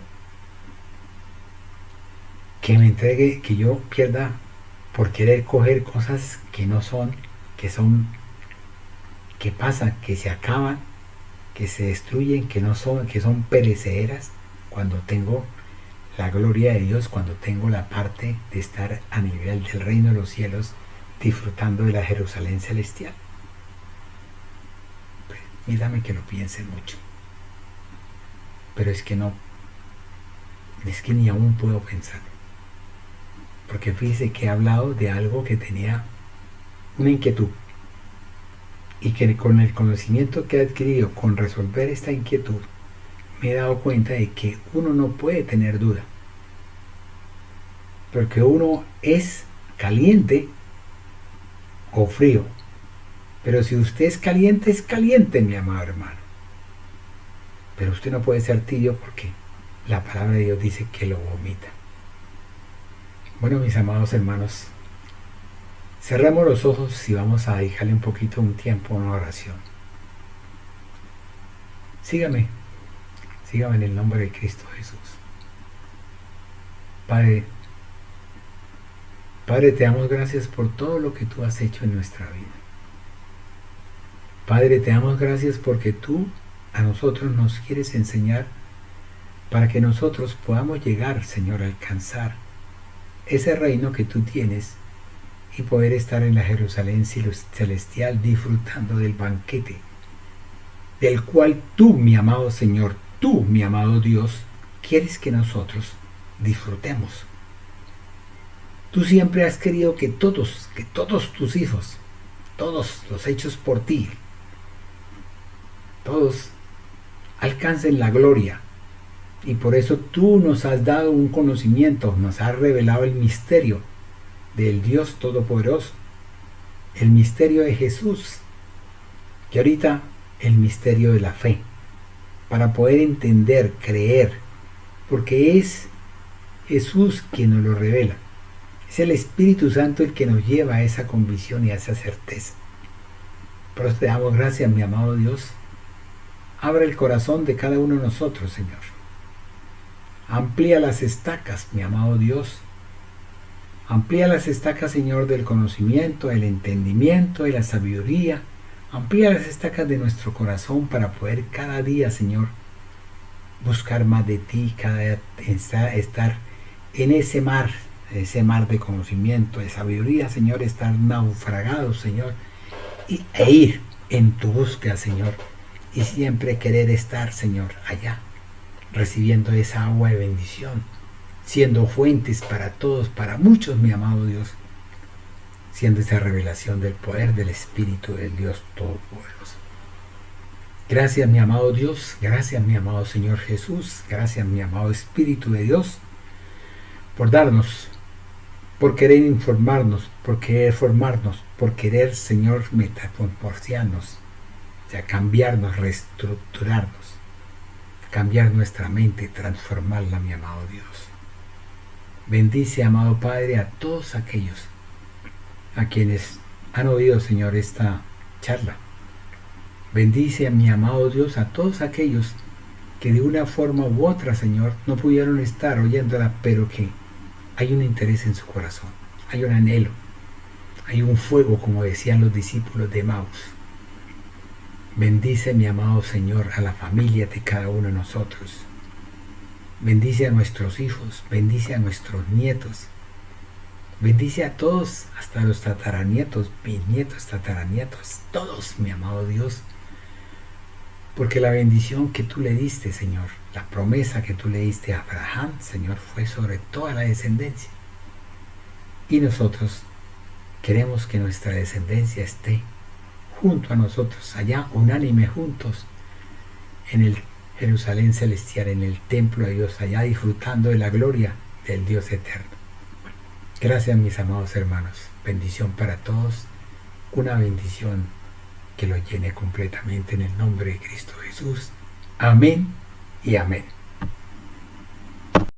que me entregue, que yo pierda por querer coger cosas que no son, que pasan, que se acaban, que se destruyen, que son perecederas, cuando tengo la gloria de Dios, cuando tengo la parte de estar a nivel del reino de los cielos, disfrutando de la Jerusalén celestial. Permítame que lo piense mucho. Pero es que ni aún puedo pensar. Porque fíjese que he hablado de algo que tenía una inquietud. Y que con el conocimiento que he adquirido, con resolver esta inquietud, me he dado cuenta de que uno no puede tener duda. Porque uno es caliente o frío. Pero si usted es caliente, mi amado hermano. Pero usted no puede ser tibio porque la palabra de Dios dice que lo vomita. Bueno, mis amados hermanos, cerramos los ojos y vamos a dedicarle un poquito, un tiempo, una oración. Sígame en el nombre de Cristo Jesús. Padre, te damos gracias por todo lo que tú has hecho en nuestra vida. Padre, te damos gracias porque tú a nosotros nos quieres enseñar para que nosotros podamos llegar, Señor, a alcanzar ese reino que tú tienes y poder estar en la Jerusalén celestial disfrutando del banquete del cual tú, mi amado Señor, tú, mi amado Dios, quieres que nosotros disfrutemos. Tú siempre has querido que todos tus hijos, todos los hechos por ti, todos alcancen la gloria. Y por eso tú nos has dado un conocimiento, nos has revelado el misterio del Dios Todopoderoso, el misterio de Jesús, y ahorita el misterio de la fe, para poder entender, creer, porque es Jesús quien nos lo revela. Es el Espíritu Santo el que nos lleva a esa convicción y a esa certeza. Por eso te damos gracias, mi amado Dios. Abre el corazón de cada uno de nosotros, Señor. Amplía las estacas, mi amado Dios. Amplía las estacas, Señor, del conocimiento, del entendimiento, de la sabiduría. Amplía las estacas de nuestro corazón para poder cada día, Señor, buscar más de ti, cada día estar en ese mar de conocimiento, de sabiduría, Señor, estar naufragados, Señor, e ir en tu búsqueda, Señor, y siempre querer estar, Señor, allá, recibiendo esa agua de bendición, siendo fuentes para todos, para muchos, mi amado Dios, siendo esa revelación del poder del Espíritu del Dios Todopoderoso. Gracias, mi amado Dios, gracias, mi amado Señor Jesús, gracias, mi amado Espíritu de Dios, por darnos, por querer informarnos, por querer formarnos, por querer, Señor, metamorfosearnos, o sea, cambiarnos, reestructurarnos, cambiar nuestra mente, transformarla, mi amado Dios. Bendice, amado Padre, a todos aquellos a quienes han oído, Señor, esta charla. Bendice, mi amado Dios, a todos aquellos que de una forma u otra, Señor, no pudieron estar oyéndola, pero que hay un interés en su corazón, hay un anhelo, hay un fuego, como decían los discípulos de Maús. Bendice, mi amado Señor, a la familia de cada uno de nosotros. Bendice a nuestros hijos, bendice a nuestros nietos. Bendice a todos, hasta los tataranietos, bisnietos, tataranietos, todos, mi amado Dios. Porque la bendición que tú le diste, Señor, la promesa que tú le diste a Abraham, Señor, fue sobre toda la descendencia. Y nosotros queremos que nuestra descendencia esté junto a nosotros, allá unánime juntos, en el Jerusalén celestial, en el templo de Dios, allá disfrutando de la gloria del Dios eterno. Gracias, mis amados hermanos. Bendición para todos. Una bendición que lo llene completamente en el nombre de Cristo Jesús. Amén y amén.